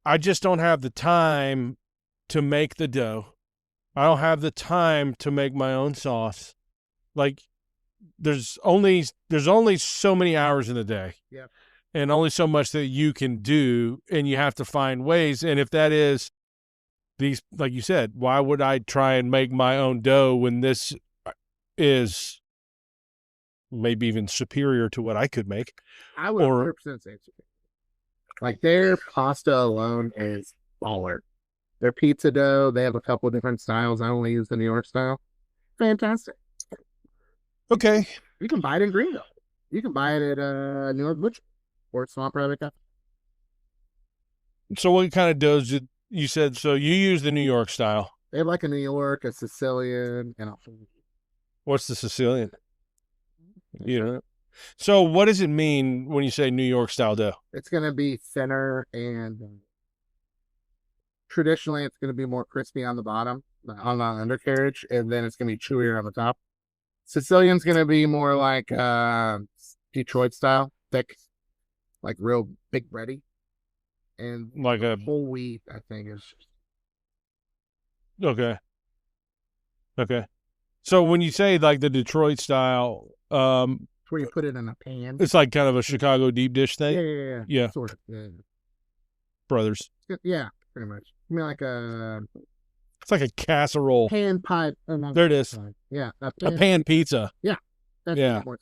I just don't have the time to make the dough. I don't have the time to make my own sauce. Like there's only so many hours in the day. Yeah. and only so much that you can do, and you have to find ways. And if that is these, like you said, why would I try and make my own dough when this is maybe even superior to what I could make? I would 100% say superior. Like their pasta alone is baller. Their pizza dough, they have a couple different styles. I only use the New York style. Fantastic. Okay. You can buy it in Greenville. You can buy it at New York Butcher or Small Private Cafe. So what kind of doughs did you said? So you use the New York style. They have like a New York, a Sicilian, and a... What's the Sicilian? You know. So what does it mean when you say New York style dough? It's going to be thinner, and traditionally it's going to be more crispy on the bottom, on the undercarriage, and then it's going to be chewier on the top. Sicilian's going to be more like Detroit style, thick, like real big bready. And like a whole wheat, I think, is... Okay. So when you say like the Detroit style, where you put it in a pan. It's like kind of a Chicago deep dish thing. Yeah. Sort of. Yeah. Brothers. Yeah, pretty much. I mean, like it's like a casserole. Pan pipe. There it is. Yeah. A pan pizza. Yeah. That's more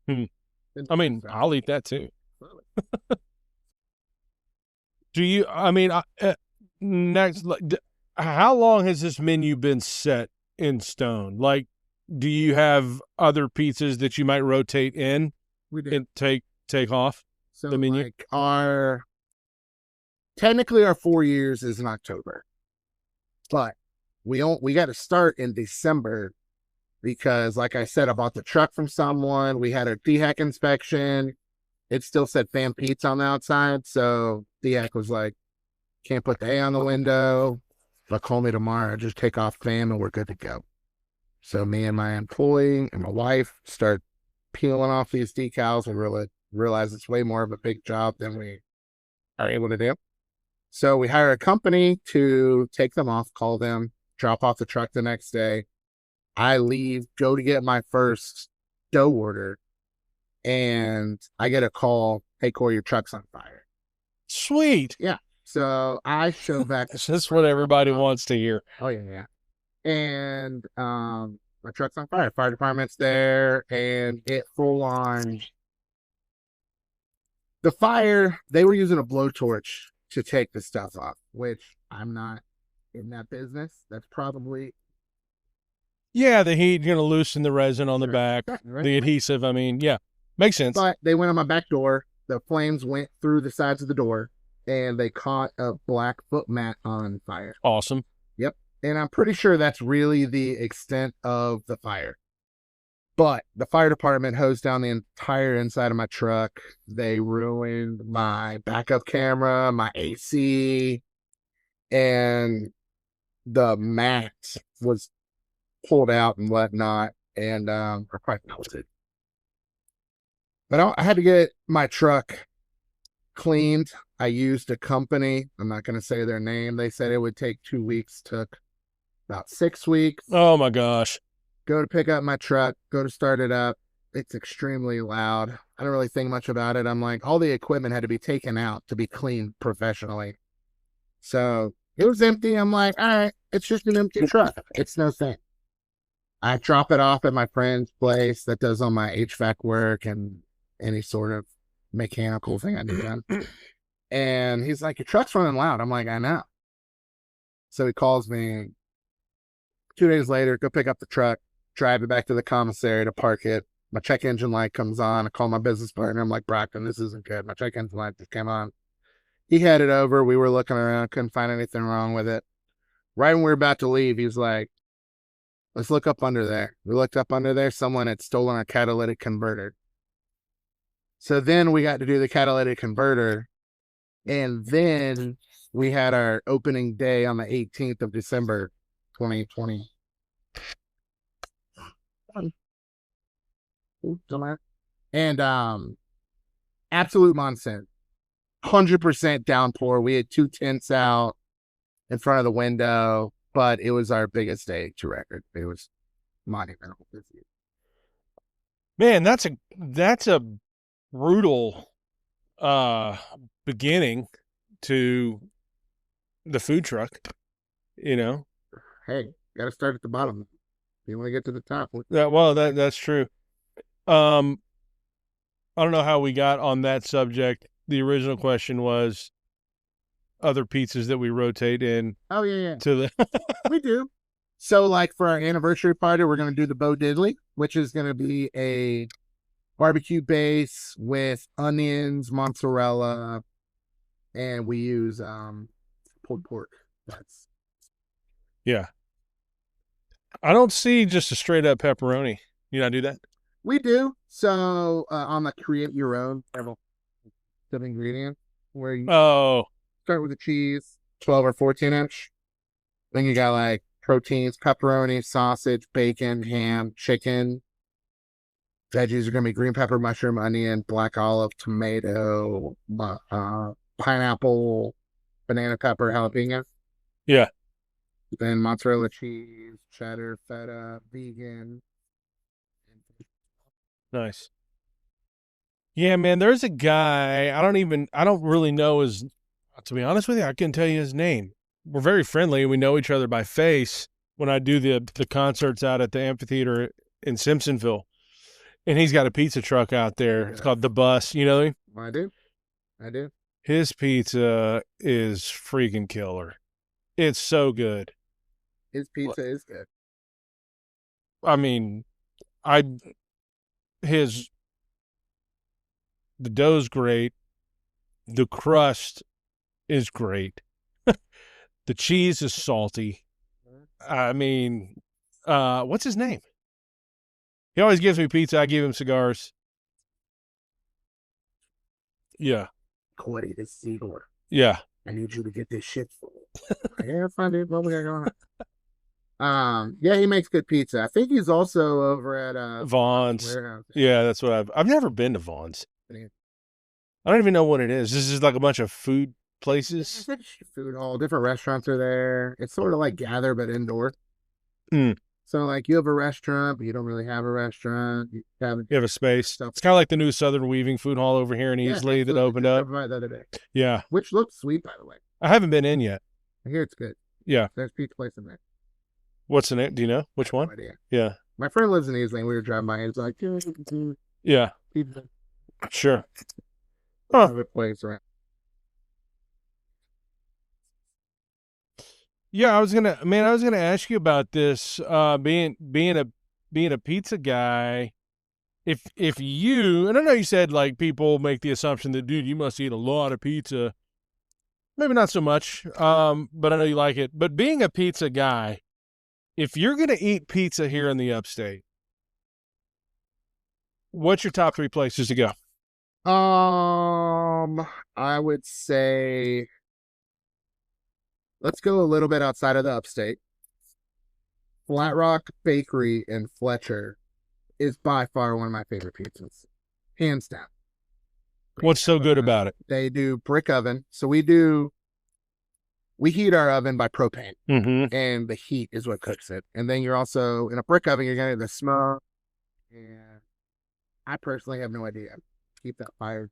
I mean, I'll eat that too. Do you, I mean, next, how long has this menu been set in stone? Like, do you have other pizzas that you might rotate in? We do. And take off the menu? Like technically our 4 years is in October, but we got to start in December because, like I said, I bought the truck from someone. We had a DHEC inspection. It still said Fan Pizza on the outside, so DHEC was like, can't put the A on the window, but call me tomorrow. Just take off Fan and we're good to go. So me and my employee and my wife start peeling off these decals and really realize it's way more of a big job than we are able to do. So we hire a company to take them off, call them, drop off the truck the next day. I leave, go to get my first dough order, and I get a call, hey, Cory, your truck's on fire. Sweet. Yeah. So I show back. That's what everybody wants to hear. Oh, yeah. And my truck's on fire. Fire department's there, and it full on. The fire, they were using a blowtorch to take the stuff off, which I'm not in that business. That's probably... Yeah, the heat, you're going to loosen the resin on the back, right. The adhesive, I mean, yeah, makes sense. But they went on my back door. The flames went through the sides of the door, and they caught a black foot mat on fire. Awesome. Yep. And I'm pretty sure that's really the extent of the fire. But the fire department hosed down the entire inside of my truck. They ruined my backup camera, my AC, and the mat was pulled out and whatnot, and or quite melted. But I had to get my truck cleaned. I used a company. I'm not going to say their name. They said it would take 2 weeks. Took about 6 weeks. Oh my gosh. Go to pick up my truck, go to start it up. It's extremely loud. I don't really think much about it. I'm like, all the equipment had to be taken out to be cleaned professionally. So it was empty. I'm like, all right, it's just an empty truck. It's no thing. I drop it off at my friend's place that does all my HVAC work and any sort of mechanical thing I need done. And he's like, your truck's running loud. I'm like, I know. So he calls me 2 days later, go pick up the truck, drive it back to the commissary to park it. My check engine light comes on. I call my business partner. I'm like, Brockton, this isn't good. My check engine light just came on. He had it over. We were looking around, couldn't find anything wrong with it. Right when we were about to leave, he's like, let's look up under there. We looked up under there. Someone had stolen our catalytic converter. So then we got to do the catalytic converter. And then we had our opening day on the 18th of December, 2020. And absolute monsoon. 100% downpour. We had 2 tents out in front of the window, but it was our biggest day to record. It was monumental. Man, that's a brutal beginning to the food truck, you know. Hey, got to start at the bottom. You want to get to the top. That's true. I don't know how we got on that subject. The original question was other pizzas that we rotate in. Oh, yeah. To the we do. So, like, for our anniversary party, we're going to do the Bo Diddley, which is going to be a barbecue base with onions, mozzarella, and we use pulled pork. Yeah. I don't see just a straight up pepperoni. You not do that? We do. So on the create your own some ingredients where you start with the cheese, 12 or 14-inch. Then you got like proteins, pepperoni, sausage, bacon, ham, chicken. Veggies are going to be green pepper, mushroom, onion, black olive, tomato, pineapple, banana pepper, jalapeno. Yeah. Then mozzarella cheese, cheddar, feta, vegan. Nice. Yeah, man, there's a guy, I don't really know his, to be honest with you, I couldn't tell you his name. We're very friendly. We know each other by face when I do the concerts out at the amphitheater in Simpsonville. And he's got a pizza truck out there. It's called The Bus. You know him? I do. His pizza is freaking killer. It's so good. His pizza is good. I mean, the dough's great. The crust is great. The cheese is salty. I mean, what's his name? He always gives me pizza. I give him cigars. Yeah. Cory, this is Igor. Yeah. I need you to get this shit for me. Yeah, fine, dude. What we got going on? Yeah, he makes good pizza. I think he's also over at Vaughn's. Yeah, that's what I've never been to Vaughn's. I don't even know what it is. This is like a bunch of food places. Food hall, different restaurants are there. It's sort of like Gather but indoor. Mm. So like you have a restaurant, but you don't really have a restaurant. You have a space. Stuff. It's kind of like the new Southern Weaving Food Hall over here in Easley that opened up. Right the other day. Yeah. Which looks sweet, by the way. I haven't been in yet. I hear it's good. Yeah. There's a pizza place in there. What's the name? Do you know which one? No idea. Yeah. My friend lives in Easley and we were driving by and it's like, yeah. Pizza. Sure. Huh. Place around. Yeah, I was gonna ask you about this. Being a pizza guy, if you, and I know you said like people make the assumption that, dude, you must eat a lot of pizza. Maybe not so much, but I know you like it. But being a pizza guy, if you're gonna eat pizza here in the upstate, what's your top 3 places to go? I would say let's go a little bit outside of the upstate. Flat Rock Bakery in Fletcher is by far one of my favorite pizzas. Hands down. What's so good about it? They do brick oven. So we heat our oven by propane. Mm-hmm. And the heat is what cooks it. And then you're also, in a brick oven, you're going to get the smoke. And I personally have no idea. Keep that fire.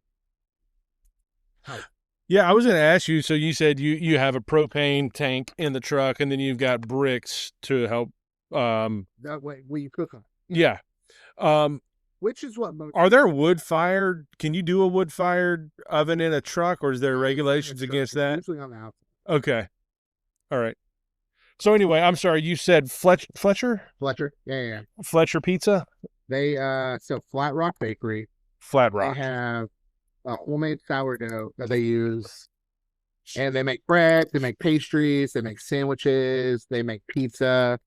Yeah, I was going to ask you. So you said you have a propane tank in the truck, and then you've got bricks to help. That way, you cook on. Yeah. Which is what most. Are there wood-fired? Can you do a wood-fired oven in a truck, or is there regulations against that? Usually on the outside. Okay. All right. So anyway, I'm sorry. You said Fletcher? Fletcher. Yeah. Fletcher Pizza. They so Flat Rock Bakery. Flat Rock. They have a homemade sourdough that they use, and they make bread, they make pastries, they make sandwiches, they make pizza.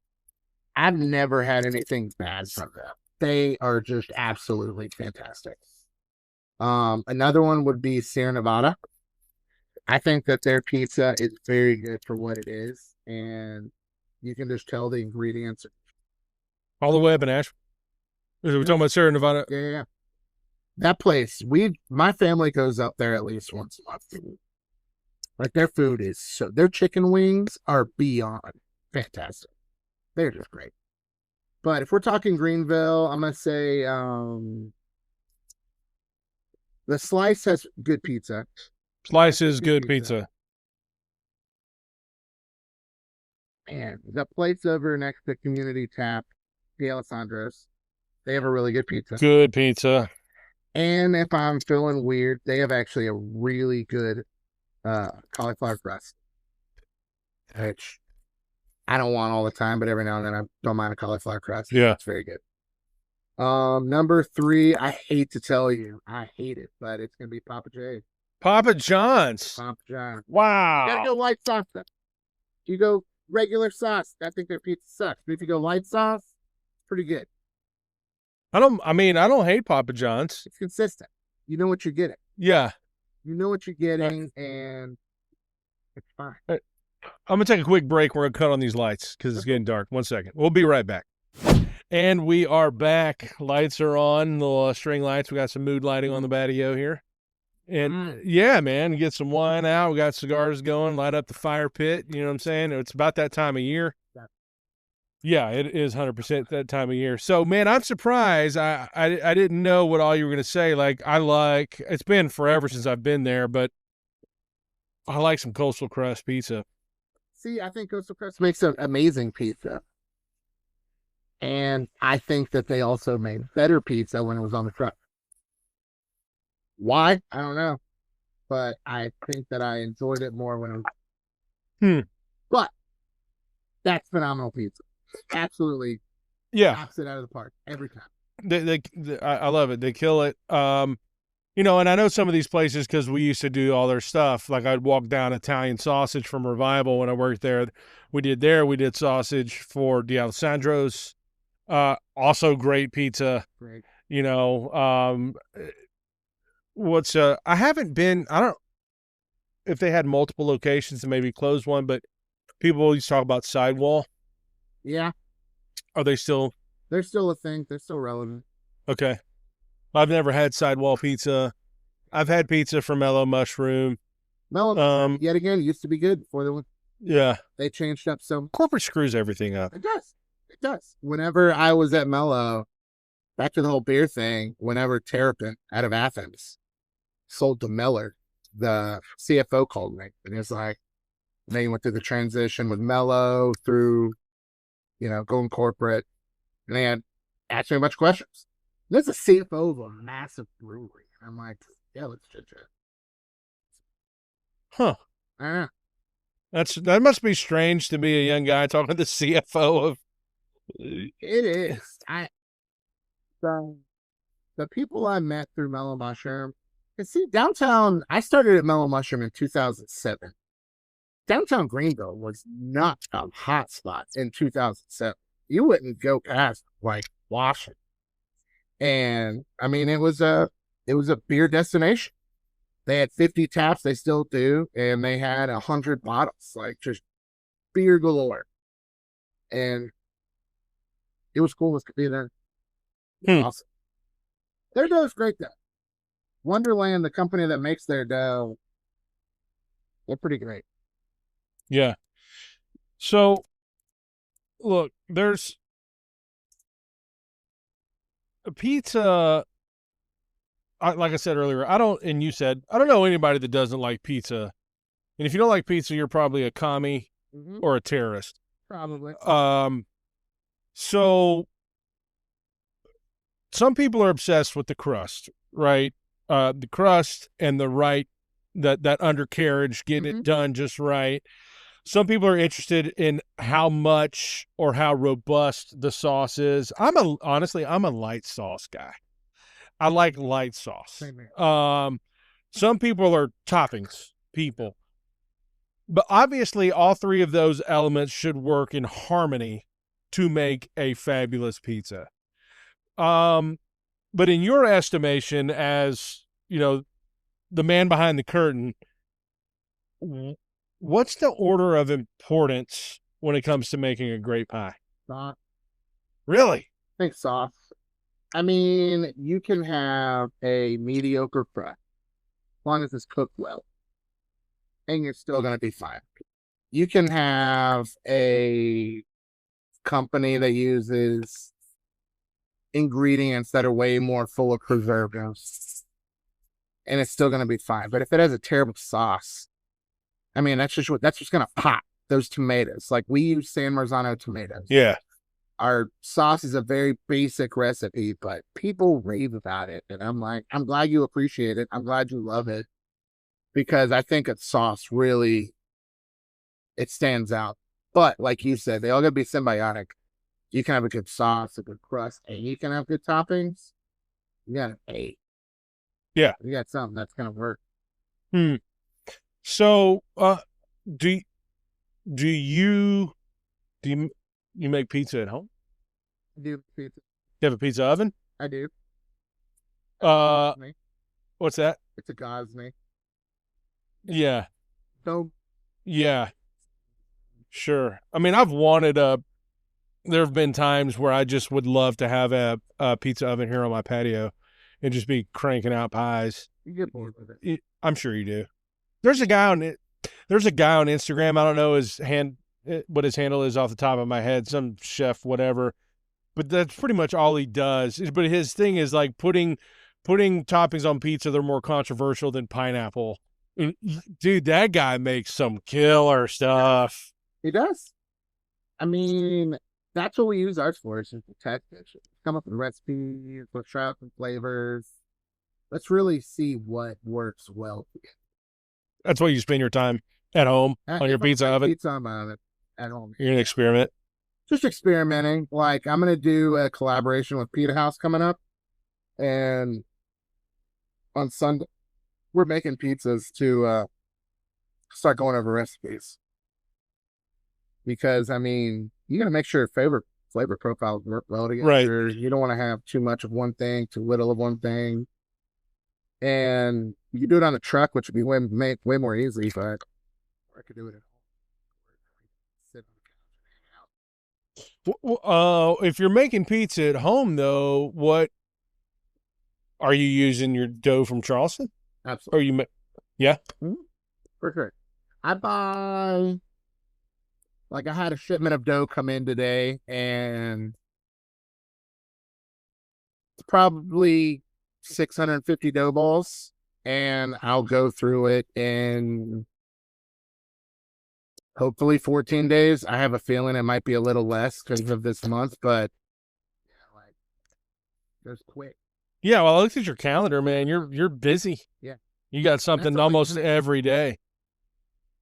I've never had anything bad from them. They are just absolutely fantastic. Another one would be Sierra Nevada. I think that their pizza is very good for what it is, and you can just tell the ingredients. All the way up in Asheville. Are we talking about Sierra Nevada? Yeah. That place, my family goes up there at least once a month. Like their food is their chicken wings are beyond fantastic. They're just great. But if we're talking Greenville, I'm gonna say The Slice has good pizza. Slice is good pizza. Man, the place over next to Community Tap, the Alessandros, they have a really good pizza. Good pizza. And if I'm feeling weird, they have actually a really good cauliflower crust, which I don't want all the time, but every now and then I don't mind a cauliflower crust. Yeah. It's very good. Number 3, I hate to tell you, I hate it, but it's gonna be Papa J. Papa John's. Papa John. Wow. You gotta go light sauce. You go regular sauce, I think their pizza sucks. But if you go light sauce, it's pretty good. I don't hate Papa John's. It's consistent. You know what you're getting. Yeah. You know what you're getting, and it's fine. I'm gonna take a quick break. We're gonna cut on these lights because it's getting dark. 1 second. We'll be right back. And we are back. Lights are on. The string lights. We got some mood lighting on the patio here. And yeah, man, get some wine out. We got cigars going. Light up the fire pit. You know what I'm saying? It's about that time of year. Yeah, it is 100% that time of year. So, man, I'm surprised. I didn't know what all you were going to say. Like, it's been forever since I've been there, but I like some Coastal Crust pizza. See, I think Coastal Crust makes an amazing pizza. And I think that they also made better pizza when it was on the truck. Why? I don't know. But I think that I enjoyed it more when it was. But that's phenomenal pizza. Absolutely. Yeah. Knocks it out of the park every time. I love it. They kill it. You know, and I know some of these places because we used to do all their stuff. Like I'd walk down Italian Sausage from Revival when I worked there. We did sausage for D'Alessandro's. Also great pizza. Great. You know, I haven't been, I don't, if they had multiple locations and maybe closed one, but people used to talk about Sidewall. Yeah. Are they still? They're still a thing. They're still relevant. Okay. I've never had Sidewall pizza. I've had pizza from Mellow Mushroom. Mellow, yet again, used to be good before they went. Yeah. They changed up some. Corporate screws everything up. It does. It does. Whenever I was at Mellow, back to the whole beer thing, whenever Terrapin out of Athens sold to Miller, the CFO called me. And it's like, they went through the transition with Mellow through, you know, going corporate. And they had asked me a bunch of questions. There's a CFO of a massive brewery. I'm like, yeah, let's chit chat. Huh. I don't know. That must be strange to be a young guy talking to the CFO of. It is. The people I met through Mellow Mushroom. And see, downtown, I started at Mellow Mushroom in 2007. Downtown Greenville was not a hot spot in 2007. You wouldn't go past like Washington. And I mean, it was a beer destination. They had 50 taps, they still do, and they had 100 bottles, like just beer galore. And it was cool to be there. Awesome. Their dough is great though. Wonderland, the company that makes their dough, they're pretty great. Yeah. So, look, there's a pizza. Like I said earlier, you said, I don't know anybody that doesn't like pizza. And if you don't like pizza, you're probably a commie or a terrorist. Probably. So some people are obsessed with the crust, right? The crust and that undercarriage, getting it done just right. Some people are interested in how much or how robust the sauce is. Honestly, I'm a light sauce guy. I like light sauce. Some people are toppings people. But obviously, all three of those elements should work in harmony to make a fabulous pizza. But in your estimation, as you know, the man behind the curtain, what's the order of importance when it comes to making a great pie? Sauce. Really? I think sauce. I mean, you can have a mediocre crust as long as it's cooked well, and you're still going to be fine. You can have a company that uses ingredients that are way more full of preservatives, and it's still gonna be fine. But if it has a terrible sauce, I mean, that's just gonna pop those tomatoes. Like we use San Marzano tomatoes. Yeah. Our sauce is a very basic recipe, but people rave about it. And I'm like, I'm glad you appreciate it. I'm glad you love it because I think its sauce really, it stands out. But like you said, they all gotta be symbiotic. You can have a good sauce, a good crust, and you can have good toppings. You got an 8. Yeah. You got something that's gonna work. So, do you make pizza at home? I do pizza. You have a pizza oven? I do. What's that? It's a Gosney. Yeah. So, yeah. Sure. I mean, there have been times where I just would love to have a pizza oven here on my patio and just be cranking out pies. You get bored with it. I'm sure you do. There's a guy on Instagram. I don't know what his handle is off the top of my head, some chef, whatever. But that's pretty much all he does. But his thing is like putting toppings on pizza. They're more controversial than pineapple. And, dude, that guy makes some killer stuff. He does. I mean, that's what we use ours for. Is just to test it. Come up with recipes. Let's try out some flavors. Let's really see what works well. That's why you spend your time at home on your pizza oven. Pizza on my oven at home. You're gonna experiment. Just experimenting. Like I'm gonna do a collaboration with Pita House coming up, and on Sunday we're making pizzas to start going over recipes. Because I mean, you gotta make sure flavor profiles work well together. Right. You don't want to have too much of one thing, too little of one thing. And you can do it on the truck, which would be way more easy, but I could do it at home. Sit on the couch and hang out. If you're making pizza at home, though, what are you using your dough from Charleston? Absolutely. Yeah? Mm-hmm. For sure. I had a shipment of dough come in today, and it's probably 650 dough balls, and I'll go through it in hopefully 14 days. I have a feeling it might be a little less because of this month, but just quick. Yeah, well, I looked at your calendar, man. You're busy. Yeah. You got something almost every day.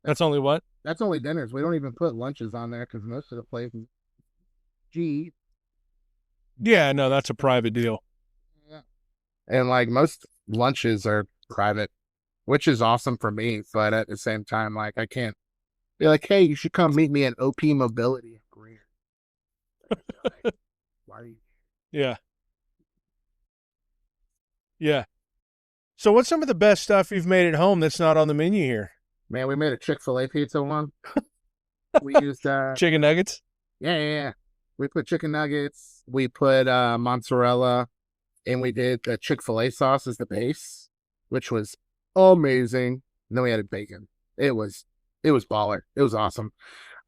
That's only what? That's only dinners. We don't even put lunches on there because most of the places. Yeah, no, that's a private deal. Yeah. And like most lunches are private, which is awesome for me. But at the same time, like I can't be like, hey, you should come meet me at OP Mobility in Greenville. Like, why are you? Yeah. Yeah. So what's some of the best stuff you've made at home that's not on the menu here? Man, we made a Chick-fil-A pizza one. We used chicken nuggets. Yeah. We put chicken nuggets. We put mozzarella, and we did the Chick-fil-A sauce as the base, which was amazing. And then we added bacon. It was baller. It was awesome.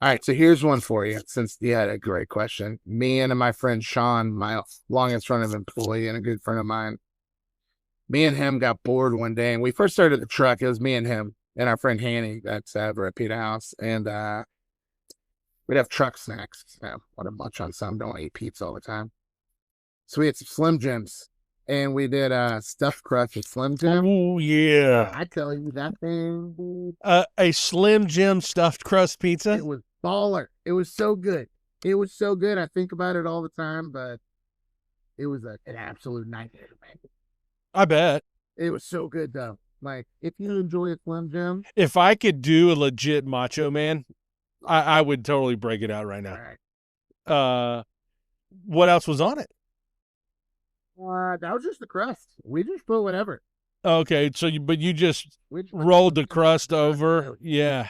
All right, so here's one for you. Since you had a great question, me and my friend Sean, my longest running employee and a good friend of mine, me and him got bored one day, and we first started the truck. It was me and him and our friend Hanny that's over at Pita House, and we'd have truck snacks. Want to munch on some, don't eat pizza all the time. So we had some Slim Jims, and we did stuffed crust with Slim Jim. Oh, yeah. I tell you, that thing, dude. A Slim Jim stuffed crust pizza? It was baller. It was so good. It was so good. I think about it all the time, but it was an absolute nightmare to make. I bet. It was so good, though. Like, if you enjoy a Slim Jim. If I could do a legit Macho Man, I would totally break it out right now. All right. What else was on it? That was just the crust. We just put whatever. Okay, so you just rolled the crust over. Yeah.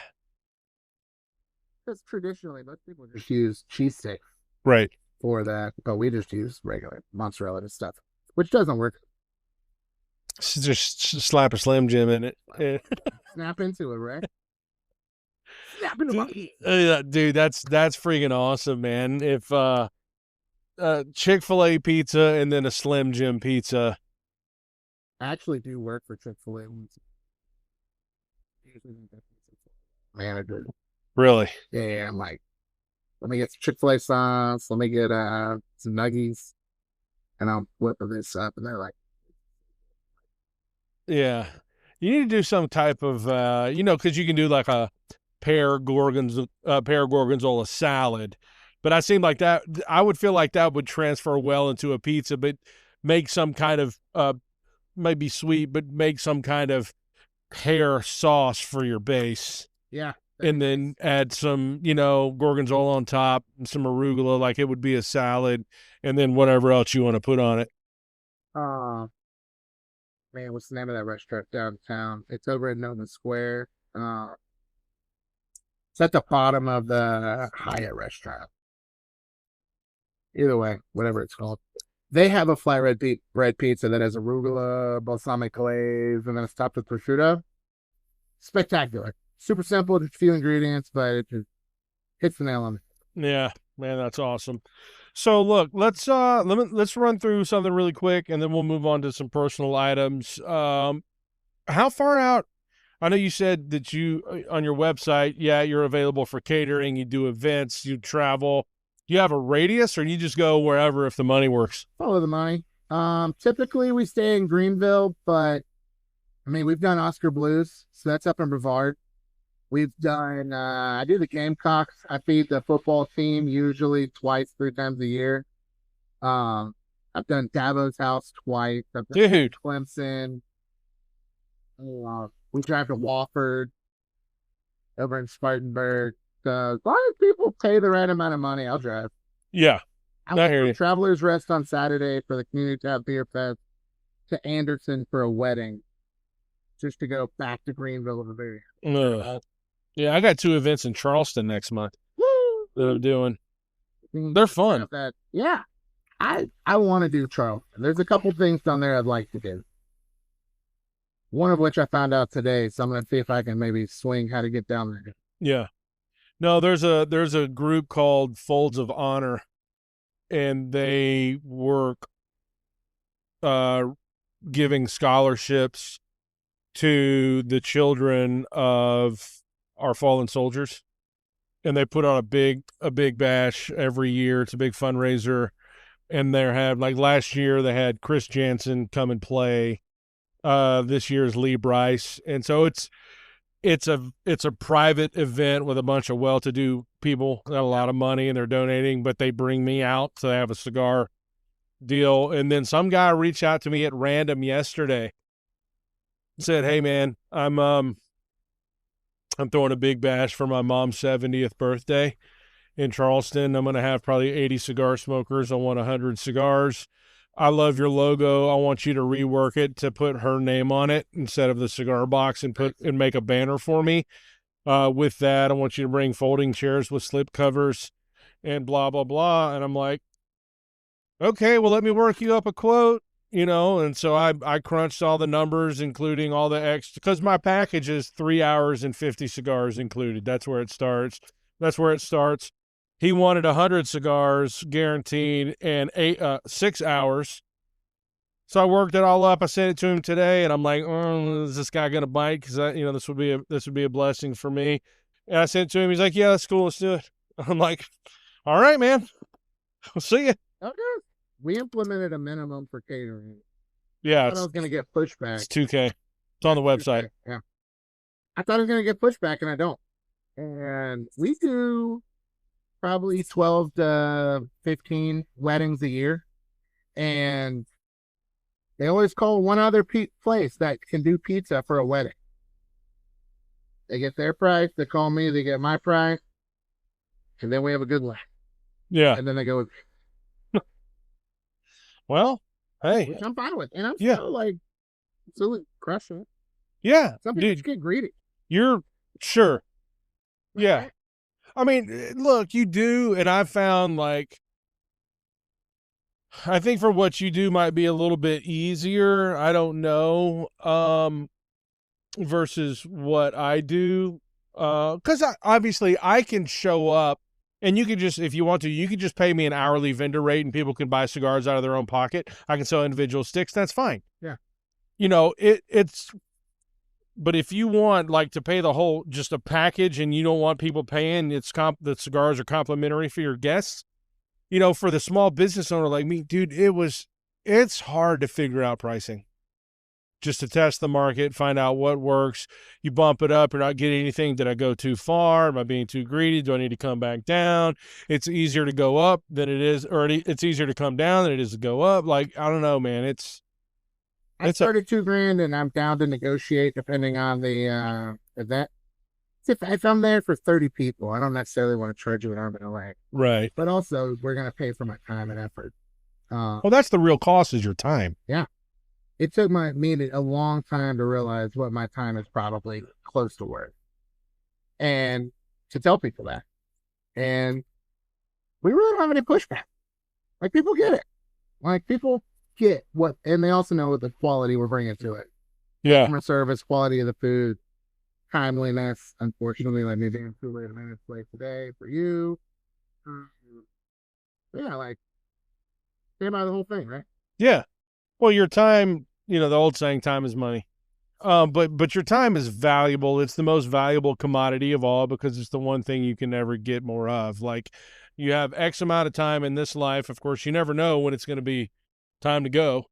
Because traditionally, most people just use cheese stick. Right. For that, but we just use regular mozzarella and stuff, which doesn't work. Just slap a Slim Jim in it. Snap into it, right? Snap into it. Dude, that's freaking awesome, man. If Chick-fil-A pizza and then a Slim Jim pizza, I actually do work for Chick-fil-A manager. Really? Yeah, I'm like, let me get some Chick-fil-A sauce, let me get some nuggies, and I'll whip this up. And they're like, Yeah. You need to do some type of, because you can do like a pear gorgonzola salad. But I seem like that, I would feel like that would transfer well into a pizza, but make some kind of, maybe sweet, but make some kind of pear sauce for your base. yeah. And then add some, gorgonzola on top and some arugula, like it would be a salad, and then whatever else you want to put on it. Man, what's the name of that restaurant downtown? It's over in Nova Square. It's at the bottom of the Hyatt restaurant. Either way, whatever it's called. They have a flat bread pizza that has arugula, balsamic glaze, and then it's topped with prosciutto. Spectacular. Super simple, just a few ingredients, but it just hits the nail on it. Yeah, man, that's awesome. So look, let's run through something really quick, and then we'll move on to some personal items. How far out? I know you said that you on your website, you're available for catering. You do events, you travel. Do you have a radius, or you just go wherever if the money works? Follow the money. Typically we stay in Greenville, but I mean we've done Oscar Blues, so that's up in Brevard. We've done, I do the Gamecocks. I feed the football team usually twice, 3 times a year. I've done Dabo's house twice. I've done Dude. Clemson. We drive to Wofford over in Spartanburg. As long as people pay the right amount of money, I'll drive. Yeah. I hear you. Travelers Rest on Saturday for the Community Tap Beer Fest to Anderson for a wedding, just to go back to Greenville of the Beer. Yeah, I got 2 events in Charleston next month that I'm doing. They're fun. Yeah. I want to do Charleston. There's a couple things down there I'd like to do. One of which I found out today, so I'm going to see if I can maybe swing how to get down there. Yeah. No, there's a group called Folds of Honor, and they work giving scholarships to the children of our fallen soldiers, and they put on a big bash every year. It's a big fundraiser, and they have, like, last year they had Chris Jansen come and play. This year's Lee Bryce, and so it's a private event with a bunch of well-to-do people, got a lot of money, and they're donating, but they bring me out, so they have a cigar deal. And then some guy reached out to me at random yesterday, said, "Hey man, I'm throwing a big bash for my mom's 70th birthday in Charleston. I'm going to have probably 80 cigar smokers. I want 100 cigars. I love your logo. I want you to rework it to put her name on it instead of the cigar box and make a banner for me. With that, I want you to bring folding chairs with slip covers and blah, blah, blah." And I'm like, okay, well, let me work you up a quote. And so I crunched all the numbers, including all the extra, because my package is 3 hours and 50 cigars included. That's where it starts. He wanted 100 cigars guaranteed and 6 hours. So I worked it all up. I sent it to him today, and I'm like, is this guy gonna bite? Because this would be a blessing for me. And I sent it to him. He's like, yeah, that's cool. Let's do it. I'm like, all right, man. I'll see you. Okay. We implemented a minimum for catering. Yeah, I thought I was going to get pushback. It's $2K. It's on the website. Yeah. I thought I was going to get pushback, and I don't. And we do probably 12 to 15 weddings a year. And they always call one other place that can do pizza for a wedding. They get their price. They call me. They get my price. And then we have a good laugh. Yeah. And then they go with well, hey. Which I'm fine with. And I'm still crushing it. Yeah. Some people just get greedy. You're sure. Yeah. I mean, look, you do, and I've found, like, I think for what you do might be a little bit easier. I don't know, versus what I do. Because obviously I can show up, and you can just, if you want to, you can just pay me an hourly vendor rate, and people can buy cigars out of their own pocket. I can sell individual sticks. That's fine. Yeah. it's, but if you want like to pay the whole, just a package, and you don't want people paying, the cigars are complimentary for your guests. For the small business owner like me, dude, it's hard to figure out pricing. Just to test the market, find out what works. You bump it up, you're not getting anything. Did I go too far? Am I being too greedy? Do I need to come back down? It's easier to go up than it is, or it's easier to come down than it is to go up. Like, I don't know, man. I started $2,000 and I'm down to negotiate depending on the event. If I'm there for 30 people, I don't necessarily want to charge you an arm and a leg. Right. But also, we're going to pay for my time and effort. Well, that's the real cost, is your time. Yeah. It took me a long time to realize what my time is probably close to worth. And to tell people that. And we really don't have any pushback. Like, people get it. Like, people get what, and they also know the quality we're bringing to it. Yeah. Customer service, quality of the food, timeliness. Unfortunately, like me being 2 minutes late today for you. Yeah, like, think about the whole thing, right? Yeah. Well, your time, the old saying, time is money. But your time is valuable. It's the most valuable commodity of all, because it's the one thing you can never get more of. Like, you have X amount of time in this life. Of course, you never know when it's going to be time to go.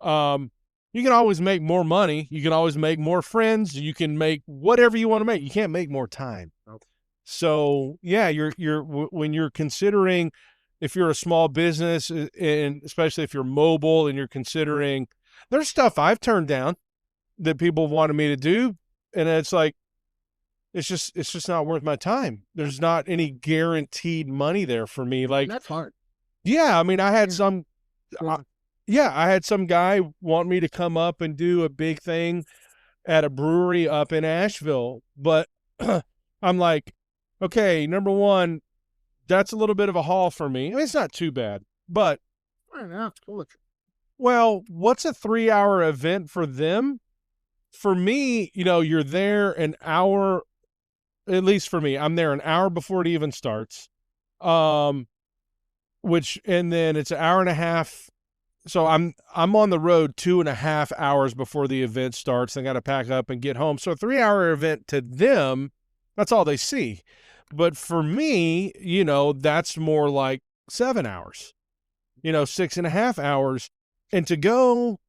You can always make more money. You can always make more friends. You can make whatever you want to make. You can't make more time. Nope. So yeah, when you're considering, if you're a small business, and especially if you're mobile and you're considering, there's stuff I've turned down that people wanted me to do. And it's like, it's just not worth my time. There's not any guaranteed money there for me. Like, and that's hard. Yeah. I mean, I had some guy want me to come up and do a big thing at a brewery up in Asheville. But I'm like, okay, number one, that's a little bit of a haul for me. I mean, it's not too bad, but well, what's a 3-hour event for them? For me, you're there an hour, at least for me, I'm there an hour before it even starts. And then it's an hour and a half. So I'm on the road 2.5 hours before the event starts. I got to pack up and get home. So a 3-hour event to them, that's all they see. But for me, that's more like 7 hours, 6.5 hours. And to go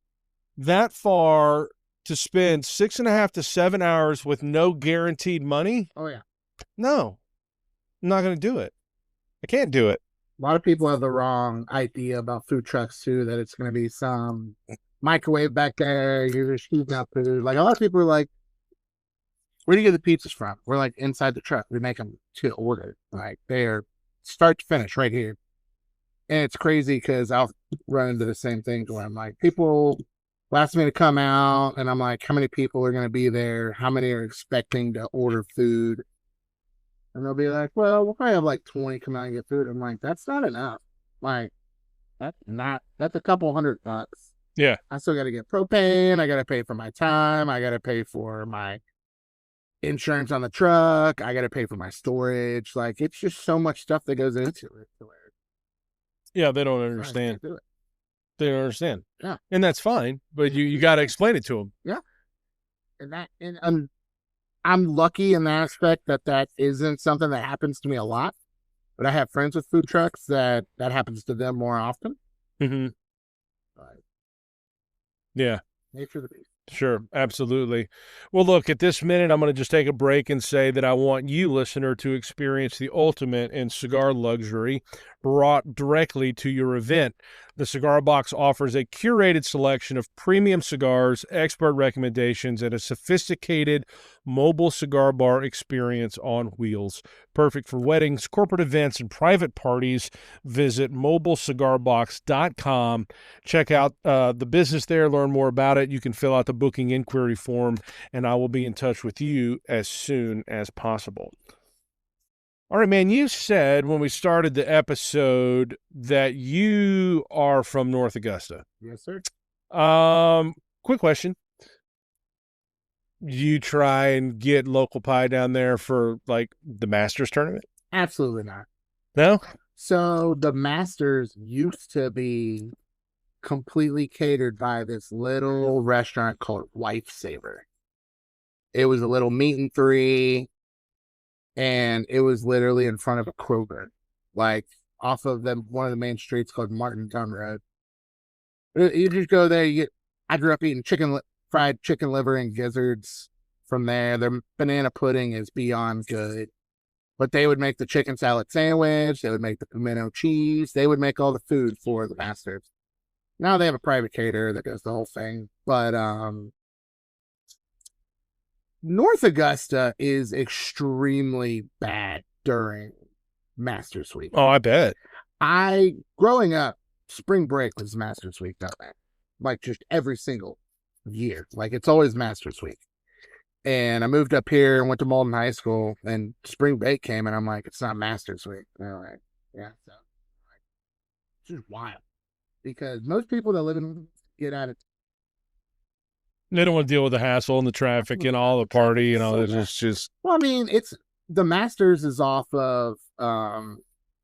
that far, to spend 6.5 to 7 hours with no guaranteed money. Oh, yeah. No, I'm not going to do it. I can't do it. A lot of people have the wrong idea about food trucks too, that it's going to be some microwave back there, you're just heating up food. Like, a lot of people are like, where do you get the pizzas from? We're like, inside the truck. We make them to order. Like, they're start to finish right here. And it's crazy because I'll run into the same thing where I'm like, people ask me to come out, and I'm like, how many people are going to be there? How many are expecting to order food? And they'll be like, well, we'll probably have like 20 come out and get food. I'm like, that's not enough. Like, that's a couple $100. Yeah. I still got to get propane. I got to pay for my time. I got to pay for my insurance on the truck. I got to pay for my storage. Like, it's just so much stuff that goes into it. Yeah, they don't understand. They don't understand. Yeah. And that's fine, but you got to explain it to them. Yeah. And I'm lucky in the aspect that isn't something that happens to me a lot, but I have friends with food trucks that happens to them more often. Mm-hmm. Yeah. Nature of the beast. Sure, absolutely. Well, look, at this minute, I'm going to just take a break and say that I want you, listener, to experience the ultimate in cigar luxury brought directly to your event. The Cigar Box offers a curated selection of premium cigars, expert recommendations, and a sophisticated mobile cigar bar experience on wheels. Perfect for weddings, corporate events, and private parties. Visit mobileCigarBox.com. Check out the business there, learn more about it. You can fill out the booking inquiry form, and I will be in touch with you as soon as possible. All right, man, you said when we started the episode that you are from North Augusta. Yes, sir. Quick question. Do you try and get local pie down there for, like, the Masters tournament? Absolutely not. No? So the Masters used to be completely catered by this little restaurant called Wife Saver. It was a little meat and three, and it was literally in front of a Kroger, like off of one of the main streets called Martintown Road. You just go there. I grew up eating fried chicken liver and gizzards from there. Their banana pudding is beyond good. But they would make the chicken salad sandwich. They would make the pimento cheese. They would make all the food for the masters. Now they have a private caterer that does the whole thing. But North Augusta is extremely bad during Masters Week. Oh, I bet. Growing up, spring break was Masters Week down there. Like just every single year. Like it's always Masters Week. And I moved up here and went to Malden High School, and spring break came, and I'm like, it's not Masters Week. And they're like, yeah, so it's just wild. Because most people that live in get out of They don't want to deal with the hassle and the traffic and all the party and all that. It's just. Well, I mean, it's the Masters is off of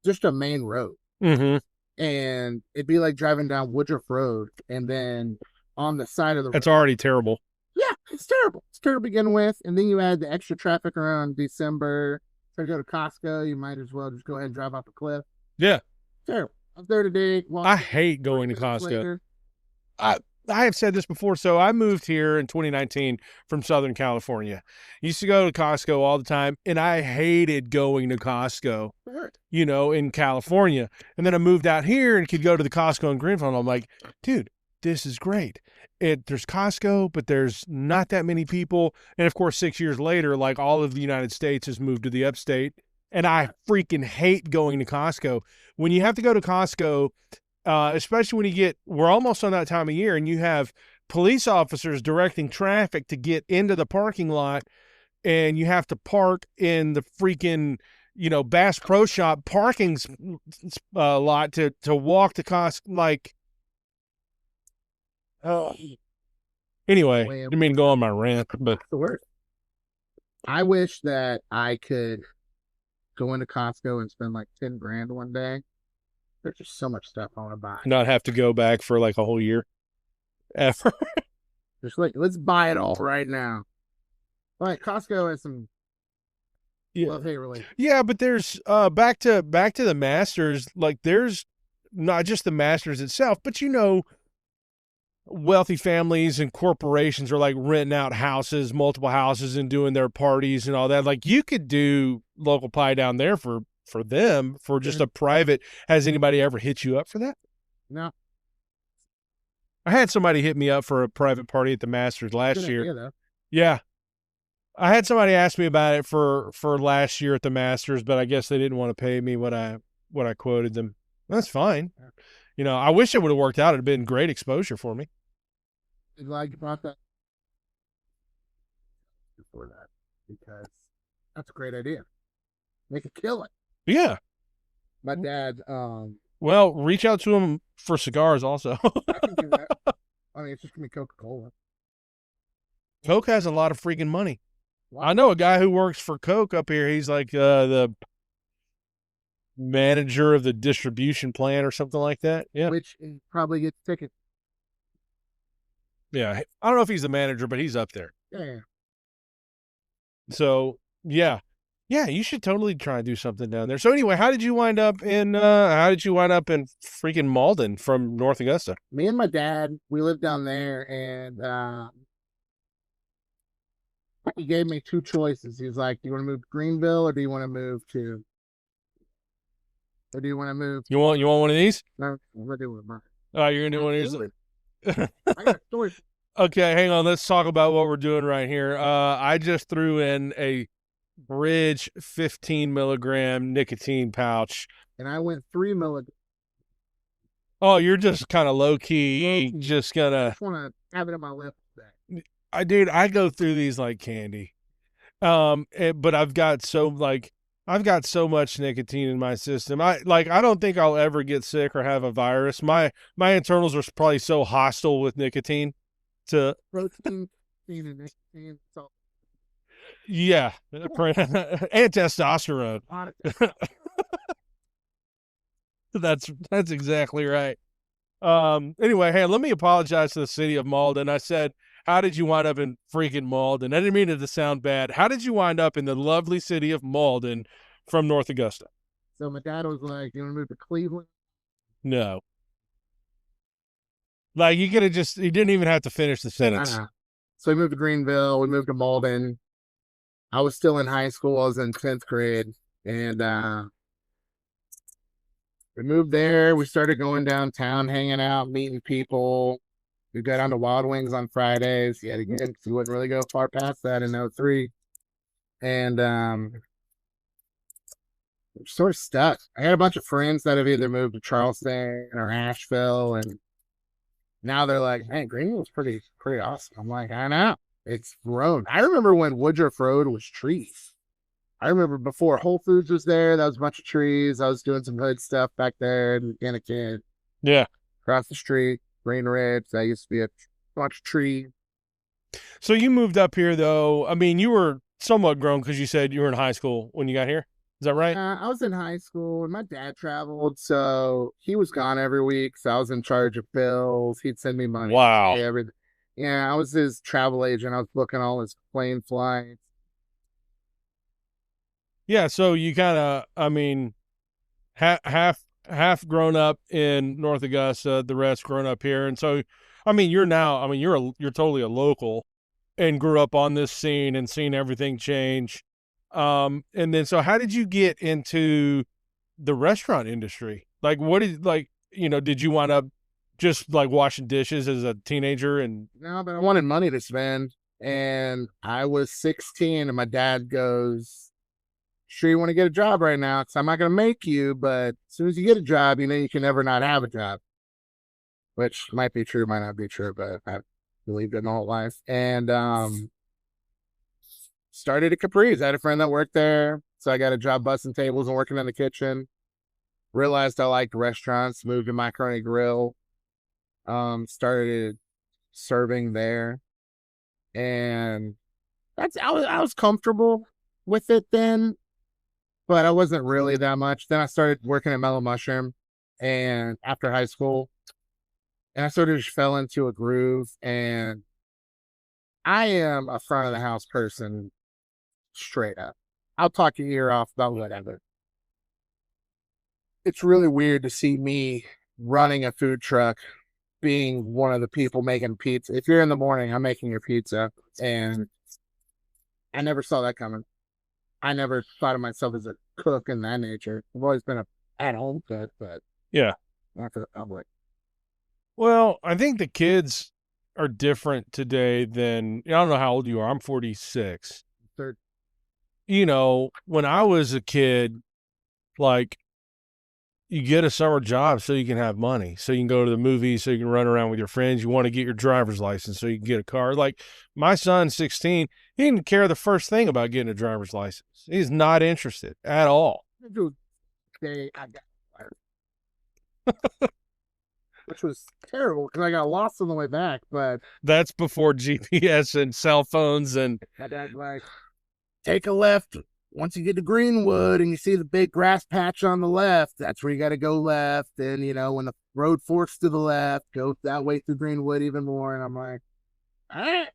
just a main road. Mm-hmm. And it'd be like driving down Woodruff Road, and then on the side of the That's road. already terrible. Yeah, it's terrible. It's terrible to begin with. And then you add the extra traffic around December. If you go to Costco, you might as well just go ahead and drive off a cliff. Yeah. It's terrible. I was there today. I hate going to Costco. I have said this before. So I moved here in 2019 from Southern California. Used to go to Costco all the time, and I hated going to Costco, in California. And then I moved out here and could go to the Costco in Greenville, and I'm like, dude, this is great. There's Costco, but there's not that many people. And of course, 6 years later, like all of the United States has moved to the upstate. And I freaking hate going to Costco. When you have to go to Costco, especially when we're almost on that time of year, and you have police officers directing traffic to get into the parking lot, and you have to park in the freaking, Bass Pro Shop parking lot to walk to Costco. Like, anyway, I didn't mean to go on my rant, but the worst. I wish that I could go into Costco and spend like 10 grand one day. There's just so much stuff I want to buy. Not have to go back for like a whole year. Ever. Just like, let's buy it all right now. Like Costco has some love-hate relationship. Yeah, but there's back to the Masters. Like there's not just the Masters itself, but wealthy families and corporations are like renting out multiple houses, and doing their parties and all that. Like you could do local pie down there for them for just a private. Has anybody ever hit you up for that? No. I had somebody hit me up for a private party at the Masters last year. Idea, yeah. I had somebody ask me about it for last year at the Masters, but I guess they didn't want to pay me what I quoted them. That's fine. I wish it would have worked out. It'd have been great exposure for me. Glad you brought that before that, because that's a great idea. Make a killing. Yeah. My dad. Well, reach out to him for cigars also. I can do that. I mean, it's just gonna be Coca-Cola. Coke has a lot of freaking money. Wow. I know a guy who works for Coke up here. He's like the manager of the distribution plant or something like that. Yeah. Which probably gets tickets. Yeah. I don't know if he's the manager, but he's up there. Yeah. So, yeah. Yeah, you should totally try and do something down there. So anyway, how did you wind up in freaking Malden from North Augusta? Me and my dad, we lived down there, and he gave me two choices. He was like, do you want to move to Greenville, or do you want to move to You want one of these? No, I'm gonna do one. Oh, you're gonna do one of these? I got stories. Okay, hang on. Let's talk about what we're doing right here. I just threw in a Bridge 15 milligram nicotine pouch, and I went 3 milligrams. Oh, you're just kind of low key. Just gonna. I just want to have it in my lip. I go through these like candy. But I've got so much nicotine in my system. I don't think I'll ever get sick or have a virus. My internals are probably so hostile with nicotine to protein, and nicotine, salt. Yeah, and testosterone. That's exactly right. Anyway, hey, let me apologize to the city of Malden. I said, how did you wind up in freaking Malden? I didn't mean it to sound bad. How did you wind up in the lovely city of Malden from North Augusta? So my dad was like, "You want to move to Cleveland?" No. Like you could have just you didn't even have to finish the sentence. So we moved to Greenville, we moved to Malden. I was still in high school, I was in 10th grade, and we moved there. We started going downtown, hanging out, meeting people. We got on to Wild Wings on Fridays. Yet again, we wouldn't really go far past that in '03. And sort of stuck. I had a bunch of friends that have either moved to Charleston or Asheville, and now they're like, "Hey, Greenville's pretty awesome." I'm like, "I know. It's grown." I remember when Woodruff Road was trees. I remember before Whole Foods was there, that was a bunch of trees. I was doing some hood stuff back there being a kid. Yeah. Across the street, Green Ridge, that used to be a bunch of trees. So you moved up here, though. I mean, you were somewhat grown because you said you were in high school when you got here. Is that right? I was in high school and my dad traveled, so he was gone every week. So I was in charge of bills. He'd send me money. Wow. Everything. Yeah, I was his travel agent. I was booking all his plane flights. Yeah, so you kind of, I mean, half grown up in North Augusta, the rest grown up here, and so, I mean, you're totally a local, and grew up on this scene and seen everything change. And then, so how did you get into the restaurant industry? Like, did you wind up just like washing dishes as a teenager? And no, but I wanted money to spend, and I was 16, and my dad goes, "Sure, you want to get a job right now? Because I'm not going to make you, but as soon as you get a job, you can never not have a job." Which might be true, might not be true, but I believed it my whole life. And started at Capri's. I had a friend that worked there, so I got a job bussing tables and working in the kitchen. Realized I liked restaurants, moved to Macaroni Grill, started serving there, and I was comfortable with it then, but I wasn't really that much. Then I started working at Mellow Mushroom, and after high school, and I sort of just fell into a groove. And I am a front of the house person, straight up. I'll talk your ear off about whatever. It's really weird to see me running a food truck, being one of the people making pizza. If you're in the morning, I'm making your pizza, and I never saw that coming. I never thought of myself as a cook in that nature. I've always been a at-home cook, but yeah, not for the public. Well, I think the kids are different today than, I don't know how old you are. I'm 46. Third. When I was a kid, like, you get a summer job so you can have money, so you can go to the movies, so you can run around with your friends. You want to get your driver's license so you can get a car. Like, my son's 16. He didn't care the first thing about getting a driver's license. He's not interested at all. Dude, I got which was terrible because I got lost on the way back. But that's before GPS and cell phones. And my dad's like, "Take a left once you get to Greenwood and you see the big grass patch on the left. That's where you got to go left. And when the road forks to the left, go that way through Greenwood even more." And I'm like, "All right."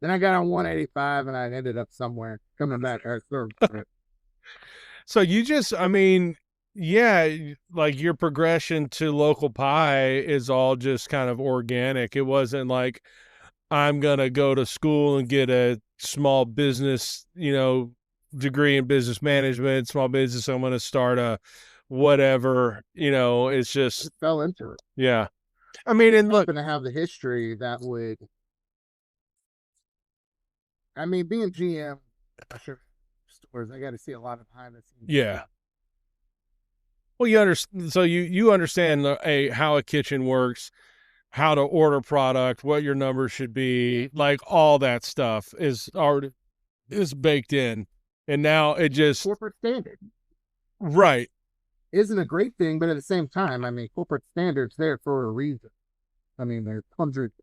Then I got on 185 and I ended up somewhere coming back. So you just, yeah, like your progression to local pie is all just kind of organic. It wasn't like, I'm going to go to school and get a small business, degree in business management, small business. I'm going to start a whatever, it's just fell into it. Yeah. And look, going to have the history that would, being GM, stores, I got to see a lot of behind the scenes. Yeah. Well, you understand. So you understand how a kitchen works, how to order product, what your numbers should be, like all that stuff is baked in, and now it just corporate standard, right? Isn't a great thing, but at the same time, corporate standards there for a reason. There's hundreds.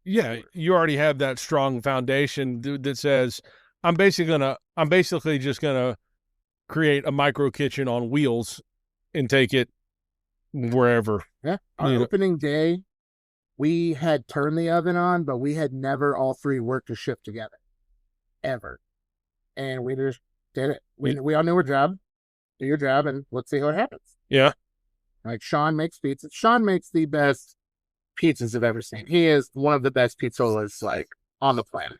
Yeah, you already have that strong foundation that says, I'm basically just gonna create a micro kitchen on wheels and take it wherever. Yeah. Our opening day, we had turned the oven on, but we had never all three worked a shift together, ever. And we just did it. We all knew our job. Do your job, and let's see how it happens. Yeah. Like Sean makes pizza. Sean makes the best pizzas I've ever seen. He is one of the best pizzolists like on the planet.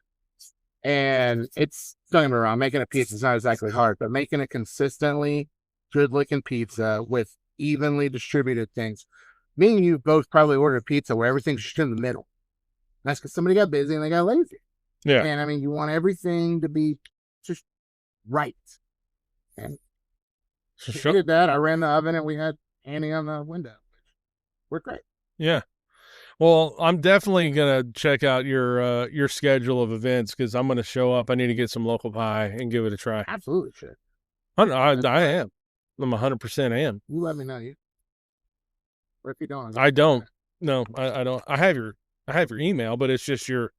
And it's, don't get me wrong, making a pizza is not exactly hard, but making a consistently good looking pizza with evenly distributed things. Me and you both probably ordered pizza where everything's just in the middle. That's because somebody got busy and they got lazy. Yeah. And I mean, you want everything to be just right. And we did that. I ran the oven and we had Annie on the window. We're great. Yeah. Well, I'm definitely gonna check out your schedule of events because I'm gonna show up. I need to get some local pie and give it a try. Absolutely should. I am. I'm 100% am. You let me know. Or if you don't, I don't. No, I don't. I have your email, but it's just your.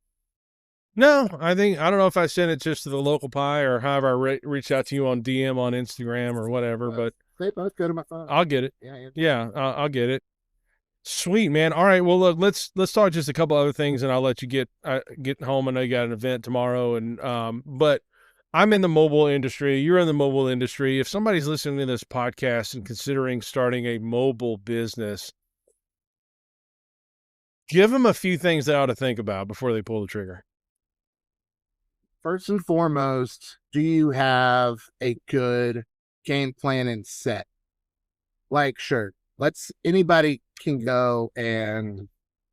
No, I don't know if I sent it just to the local pie or however I reached out to you on DM on Instagram or whatever. But they both go to my phone. I'll get it. Yeah, I'll get it. Sweet, man. All right. Well, look, let's talk just a couple other things, and I'll let you get home. I know you got an event tomorrow, and but I'm in the mobile industry. You're in the mobile industry. If somebody's listening to this podcast and considering starting a mobile business, give them a few things they ought to think about before they pull the trigger. First and foremost, do you have a good game plan and set? Like, sure, anybody can go and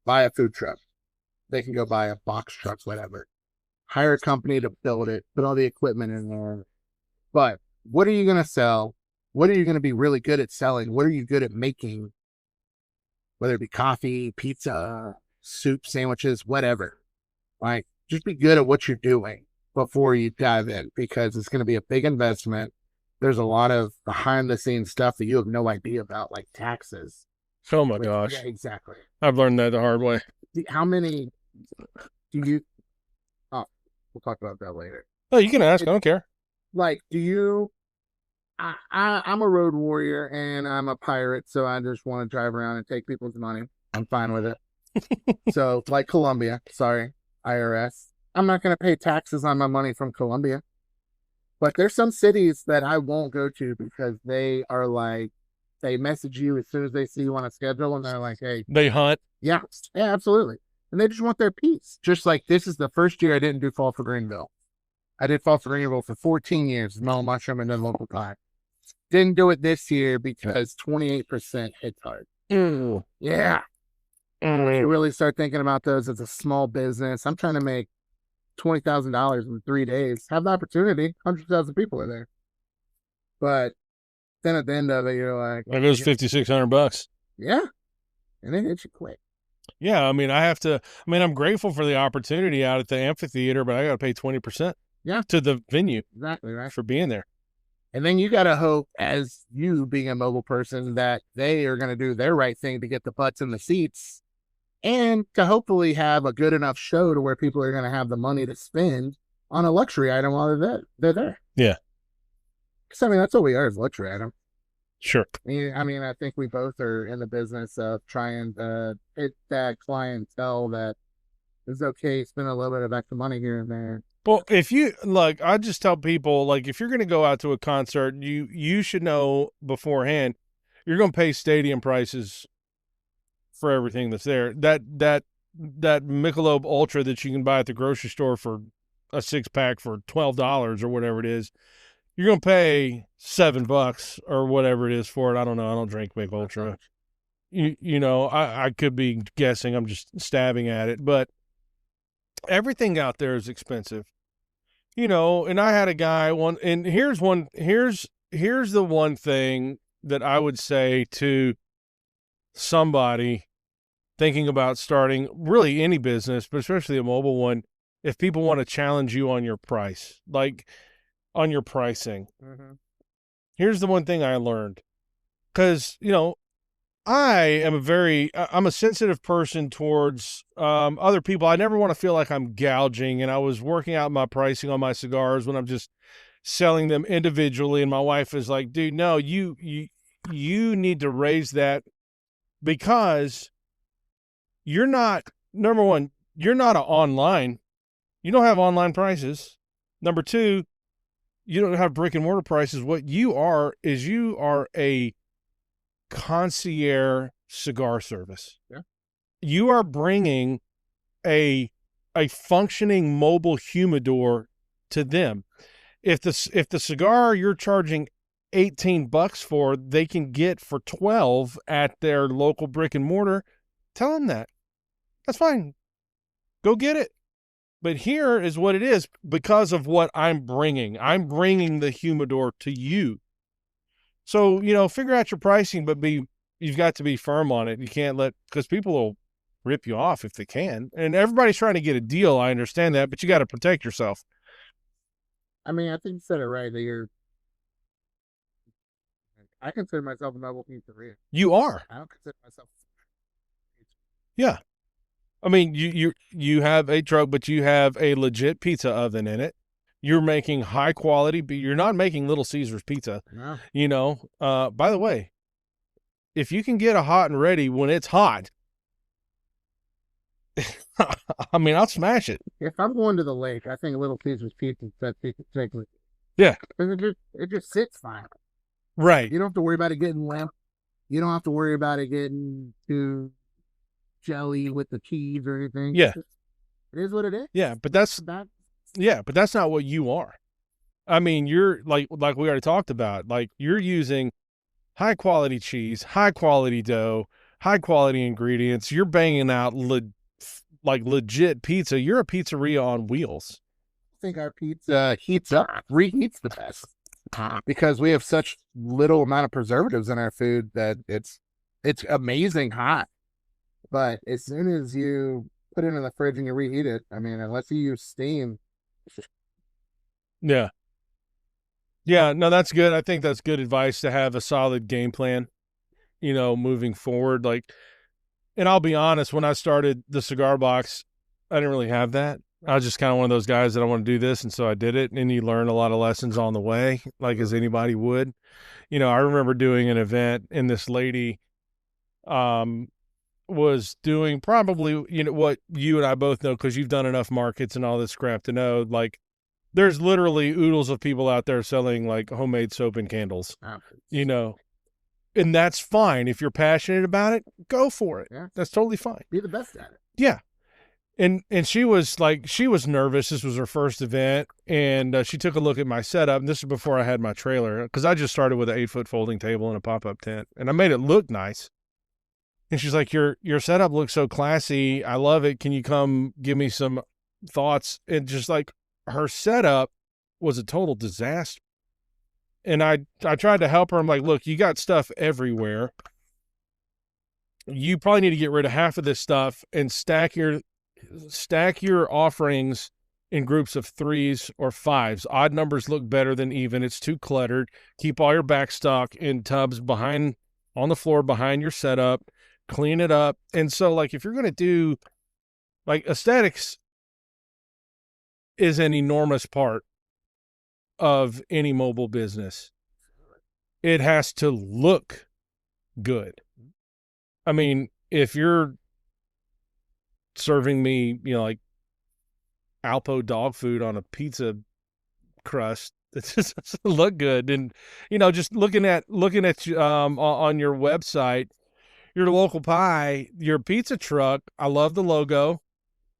buy a food truck. They can go buy a box truck, whatever. Hire a company to build it, put all the equipment in there. But what are you going to sell? What are you going to be really good at selling? What are you good at making? Whether it be coffee, pizza, soup, sandwiches, whatever. Like, just be good at what you're doing before you dive in, because it's going to be a big investment. There's a lot of behind the scenes stuff that you have no idea about, like taxes. Oh my gosh. Yeah, exactly. I've learned that the hard way. How many do you, we'll talk about that later. Oh, you can ask. I don't care. Like, do you, I'm a road warrior and I'm a pirate, so I just want to drive around and take people's money. I'm fine with it. So, like Colombia, sorry, IRS. I'm not going to pay taxes on my money from Colombia. But there's some cities that I won't go to because they are like, they message you as soon as they see you on a schedule and they're like, hey. They hunt. Yeah, absolutely. And they just want their piece. Just like this is the first year I didn't do Fall for Greenville. I did Fall for Greenville for 14 years, mellow mushroom and then local pie. Didn't do it this year because 28% hits hard. Yeah. You really start thinking about those as a small business. I'm trying to make $20,000 in 3 days. Have the opportunity. 100,000 people are there. But then at the end of it, you're like, it goes $5,600. Yeah. And then it should quick. Yeah. I mean, I'm grateful for the opportunity out at the amphitheater, but I got to pay 20%. Yeah. To the venue. Exactly. Right. For being there. And then you got to hope, as you being a mobile person, that they are going to do their right thing to get the butts in the seats and to hopefully have a good enough show to where people are going to have the money to spend on a luxury item while they're there. Yeah. Because, I mean, that's what we are, is luxury item. Sure. I mean, I think we both are in the business of trying to hit that clientele that is okay spend a little bit of extra money here and there. Well, if you like, I just tell people, like, if you're going to go out to a concert, you should know beforehand, you're going to pay stadium prices for everything that's there. That Michelob Ultra that you can buy at the grocery store for a 6-pack for $12 or whatever it is, you're going to pay $7 or whatever it is for it. I don't know. I don't drink Michelob Ultra. You know, I could be guessing. I'm just stabbing at it, but everything out there is expensive, you know. And I had a guy here's the one thing that I would say to somebody thinking about starting really any business, but especially a mobile one, if people want to challenge you on your price, like on your pricing. Mm-hmm. Here's the one thing I learned, because, you know, I'm a sensitive person towards other people. I never want to feel like I'm gouging, and I was working out my pricing on my cigars when I'm just selling them individually, and my wife is like, dude, no, you need to raise that because you're not, number one, you're not online. You don't have online prices. Number two, you don't have brick and mortar prices. What you are is you are a concierge cigar service. Yeah. You are bringing a functioning mobile humidor to them. If the cigar you're charging $18 for, they can get for 12 at their local brick and mortar, tell them that. That's fine. Go get it. But here is what it is because of what I'm bringing. I'm bringing the humidor to you. So, figure out your pricing, but you've got to be firm on it. You can't because people will rip you off if they can. And everybody's trying to get a deal. I understand that, but you got to protect yourself. I mean, I think you said it right. I consider myself a mobile pizzeria. You are. I don't consider myself. Yeah. I mean, you have a truck, but you have a legit pizza oven in it. You're making high quality, but you're not making Little Caesars pizza. No. By the way, if you can get a hot and ready when it's hot, I mean, I'll smash it. If I'm going to the lake, I think Little Caesars pizza is best pizza to take with you. Yeah. It just sits fine. Right. You don't have to worry about it getting limp. You don't have to worry about it getting too jelly with the cheese or anything. Yeah. It is what it is. Yeah, but that's not what you are. I mean, you're like we already talked about, like you're using high quality cheese, high quality dough, high quality ingredients. You're banging out legit pizza. You're a pizzeria on wheels. I think our pizza reheats the best because we have such little amount of preservatives in our food that it's amazing hot. But as soon as you put it in the fridge and you reheat it, I mean, unless you use steam. Yeah. Yeah, no, that's good. I think that's good advice to have a solid game plan, moving forward. And I'll be honest, when I started the cigar box, I didn't really have that. I was just kind of one of those guys that I want to do this, and so I did it. And you learn a lot of lessons on the way, like as anybody would. I remember doing an event, and this lady was doing probably, what you and I both know because you've done enough markets and all this crap to know, like, there's literally oodles of people out there selling, like, homemade soap and candles, and that's fine. If you're passionate about it, go for it. Yeah. That's totally fine. Be the best at it. Yeah. And she was nervous. This was her first event, and she took a look at my setup. And this is before I had my trailer, because I just started with an 8-foot folding table and a pop-up tent, and I made it look nice. And she's like, your setup looks so classy. I love it. Can you come give me some thoughts? And just like her setup was a total disaster. And I tried to help her. I'm like, look, you got stuff everywhere. You probably need to get rid of half of this stuff and stack your offerings in groups of 3s or 5s. Odd numbers look better than even. It's too cluttered. Keep all your back stock in tubs on the floor behind your setup. Clean it up. And so, like, if you're going to do, like, aesthetics is an enormous part of any mobile business. It has to look good. I mean, if you're serving me, like Alpo dog food on a pizza crust, it just doesn't look good. And, just looking at on your website, your local pie, your pizza truck, I love the logo.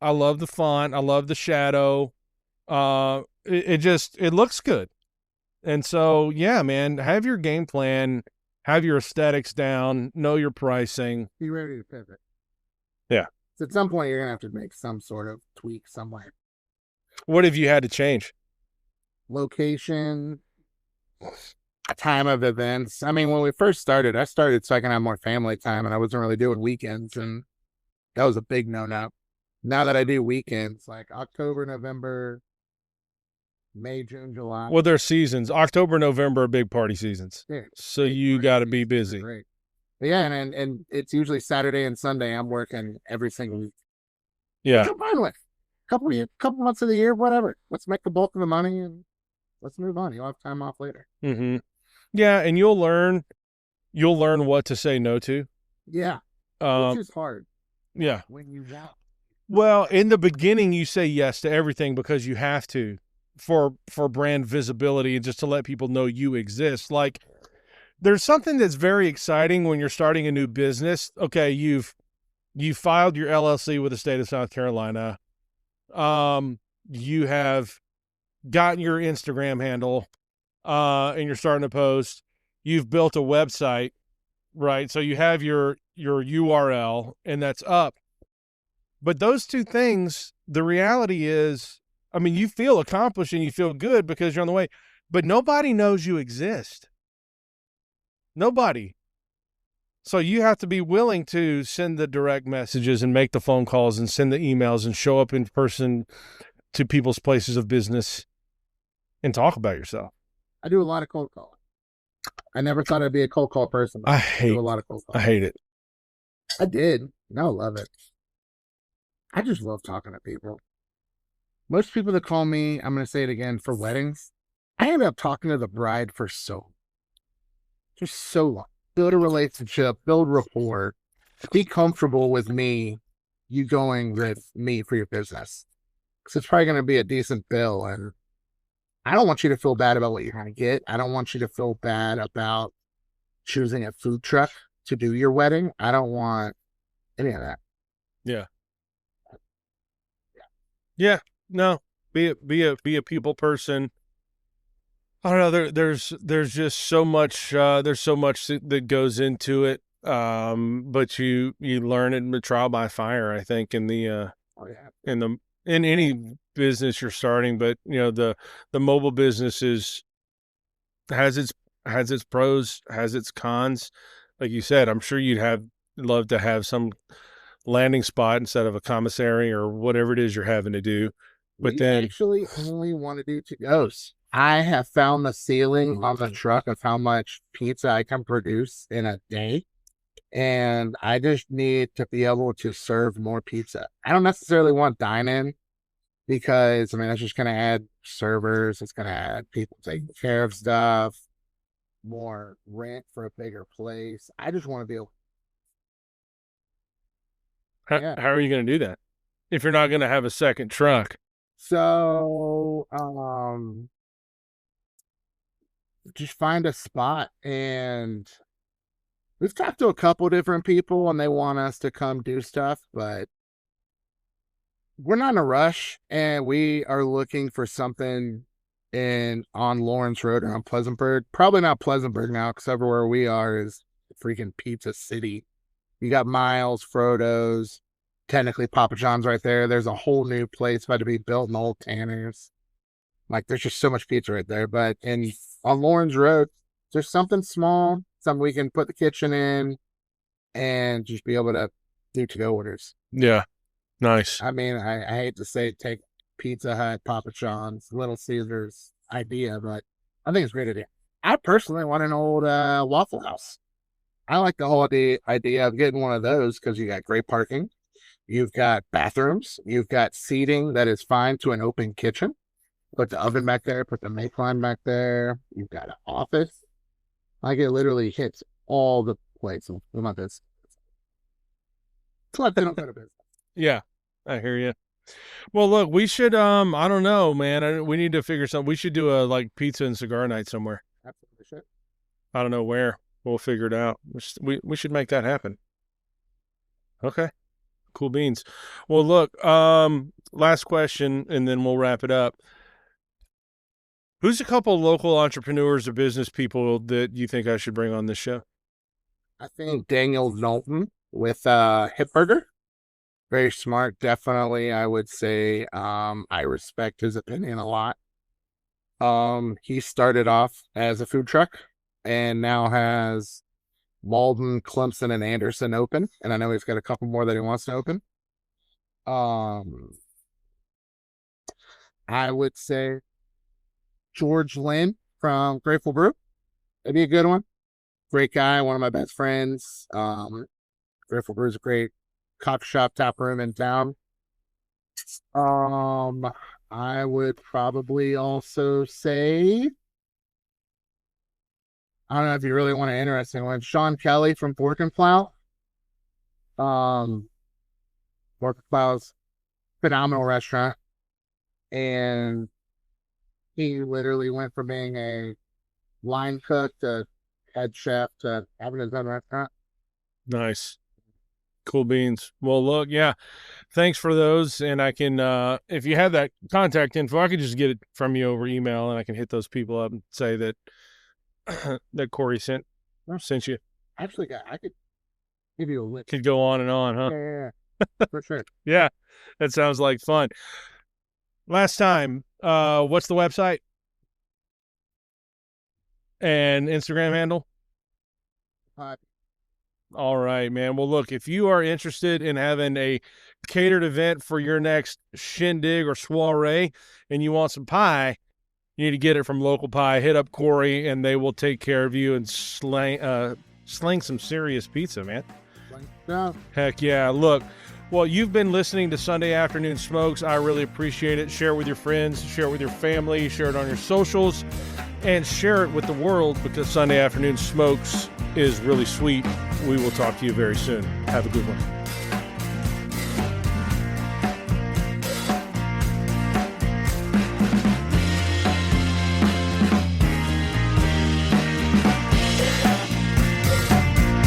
I love the font. I love the shadow. It looks good. And so, yeah, man, have your game plan, have your aesthetics down, know your pricing. Be ready to pivot. Yeah. So at some point, you're going to have to make some sort of tweak somewhere. What have you had to change? Location, time of events. I mean, when we first started, I started so I can have more family time, and I wasn't really doing weekends, and that was a big no-no. Now that I do weekends, like October, November, May, June, July. Well, there's seasons. October, November are big party seasons. Yeah, so you got to be busy. Great. But yeah, and it's usually Saturday and Sunday. I'm working every single week. Yeah. Combine with couple months of the year, whatever. Let's make the bulk of the money and let's move on. You'll have time off later. Mm-hmm. Yeah, and you'll learn what to say no to. Yeah. Which is hard. Yeah. When you want. Well, in the beginning, you say yes to everything because you have to for brand visibility and just to let people know you exist. Like, there's something that's very exciting when you're starting a new business. Okay, you've filed your LLC with the state of South Carolina. You have gotten your Instagram handle, and you're starting to post. You've built a website, right? So you have your URL, and that's up. But those two things, the reality is, I mean, you feel accomplished and you feel good because you're on the way, but nobody knows you exist. Nobody. So you have to be willing to send the direct messages and make the phone calls and send the emails and show up in person to people's places of business and talk about yourself. I do a lot of cold calling. I never thought I'd be a cold call person. I do a lot of cold calling. I hate it. I did. Now I love it. I just love talking to people. Most people that call me, I'm going to say it again, for weddings, I end up talking to the bride for so long. Build a relationship, build rapport, be comfortable with me, you going with me for your business. Because it's probably going to be a decent bill. And I don't want you to feel bad about what you're going to get. I don't want you to feel bad about choosing a food truck to do your wedding. I don't want any of that. Yeah. Yeah. No. Be a people person. I don't know. There's just so much. There's so much that goes into it. But you learn it in trial by fire. I think in the in any business you're starting, but the mobile business has its pros, has its cons. Like you said, I'm sure you'd love to have some landing spot instead of a commissary or whatever it is you're having to do. But then actually only want to do to-goes. I have found the ceiling on the truck of how much pizza I can produce in a day. And I just need to be able to serve more pizza. I don't necessarily want dine-in because, I mean, that's just going to add servers. It's going to add people taking care of stuff, more rent for a bigger place. I just want to be able. how are you going to do that if you're not going to have a second truck? So, just find a spot, and we've talked to a couple different people and they want us to come do stuff, but we're not in a rush, and we are looking for something on Lawrence Road or on Pleasantburg. Probably not Pleasantburg now, because everywhere we are is freaking Pizza City. You got Miles, Frodo's, technically Papa John's right there. There's a whole new place about to be built in Old Tanner's. Like, there's just so much pizza right there. But on Lawrence Road, there's something small, something we can put the kitchen in and just be able to do to-go orders. Yeah. Nice. I mean, I hate to say take Pizza Hut, Papa John's, Little Caesars idea, but I think it's a great idea. I personally want an old Waffle House. I like the whole idea of getting one of those because you got great parking. You've got bathrooms. You've got seating that is fine to an open kitchen. Put the oven back there. Put the make line back there. You've got an office. Like, it literally hits all the places. We want this. It's like they don't go to business. Yeah, I hear you. Well, look, we should, I don't know, man. We need to figure something. We should do a pizza and cigar night somewhere. Absolutely should. I don't know where. We'll figure it out. We should make that happen. Okay. Cool beans. Well, look, last question, and then we'll wrap it up. Who's a couple local entrepreneurs or business people that you think I should bring on this show? I think Daniel Knowlton with Hip Burger. Very smart, definitely. I would say I respect his opinion a lot. He started off as a food truck and now has Malden, Clemson, and Anderson open. And I know he's got a couple more that he wants to open. I would say George Lynn from Grateful Brew. That'd be a good one. Great guy, one of my best friends. Grateful Brew is a great coffee shop, tap room in town. I would probably also say, I don't know if you really want an interesting one, Sean Kelly from Fork and Plow. Mark Clouds, phenomenal restaurant. And he literally went from being a line cook to head chef to having his own restaurant. Nice. Cool beans. Well, look, yeah, thanks for those. And I can, if you have that contact info, I could just get it from you over email, and I can hit those people up and say that that Cory sent you. Actually, I could give you a list. Could go on and on, huh? Yeah, for sure. Yeah, that sounds like fun. Last time, what's the website and Instagram handle? All right, man. Well, look, if you are interested in having a catered event for your next shindig or soiree and you want some pie, you need to get it from Local Pie. Hit up Cory, and they will take care of you and sling some serious pizza, man. Yeah. Heck yeah. Look, well, you've been listening to Sunday Afternoon Smokes. I really appreciate it. Share it with your friends, share it with your family, share it on your socials, and share it with the world, because Sunday Afternoon Smokes is really sweet. We will talk to you very soon. Have a good one.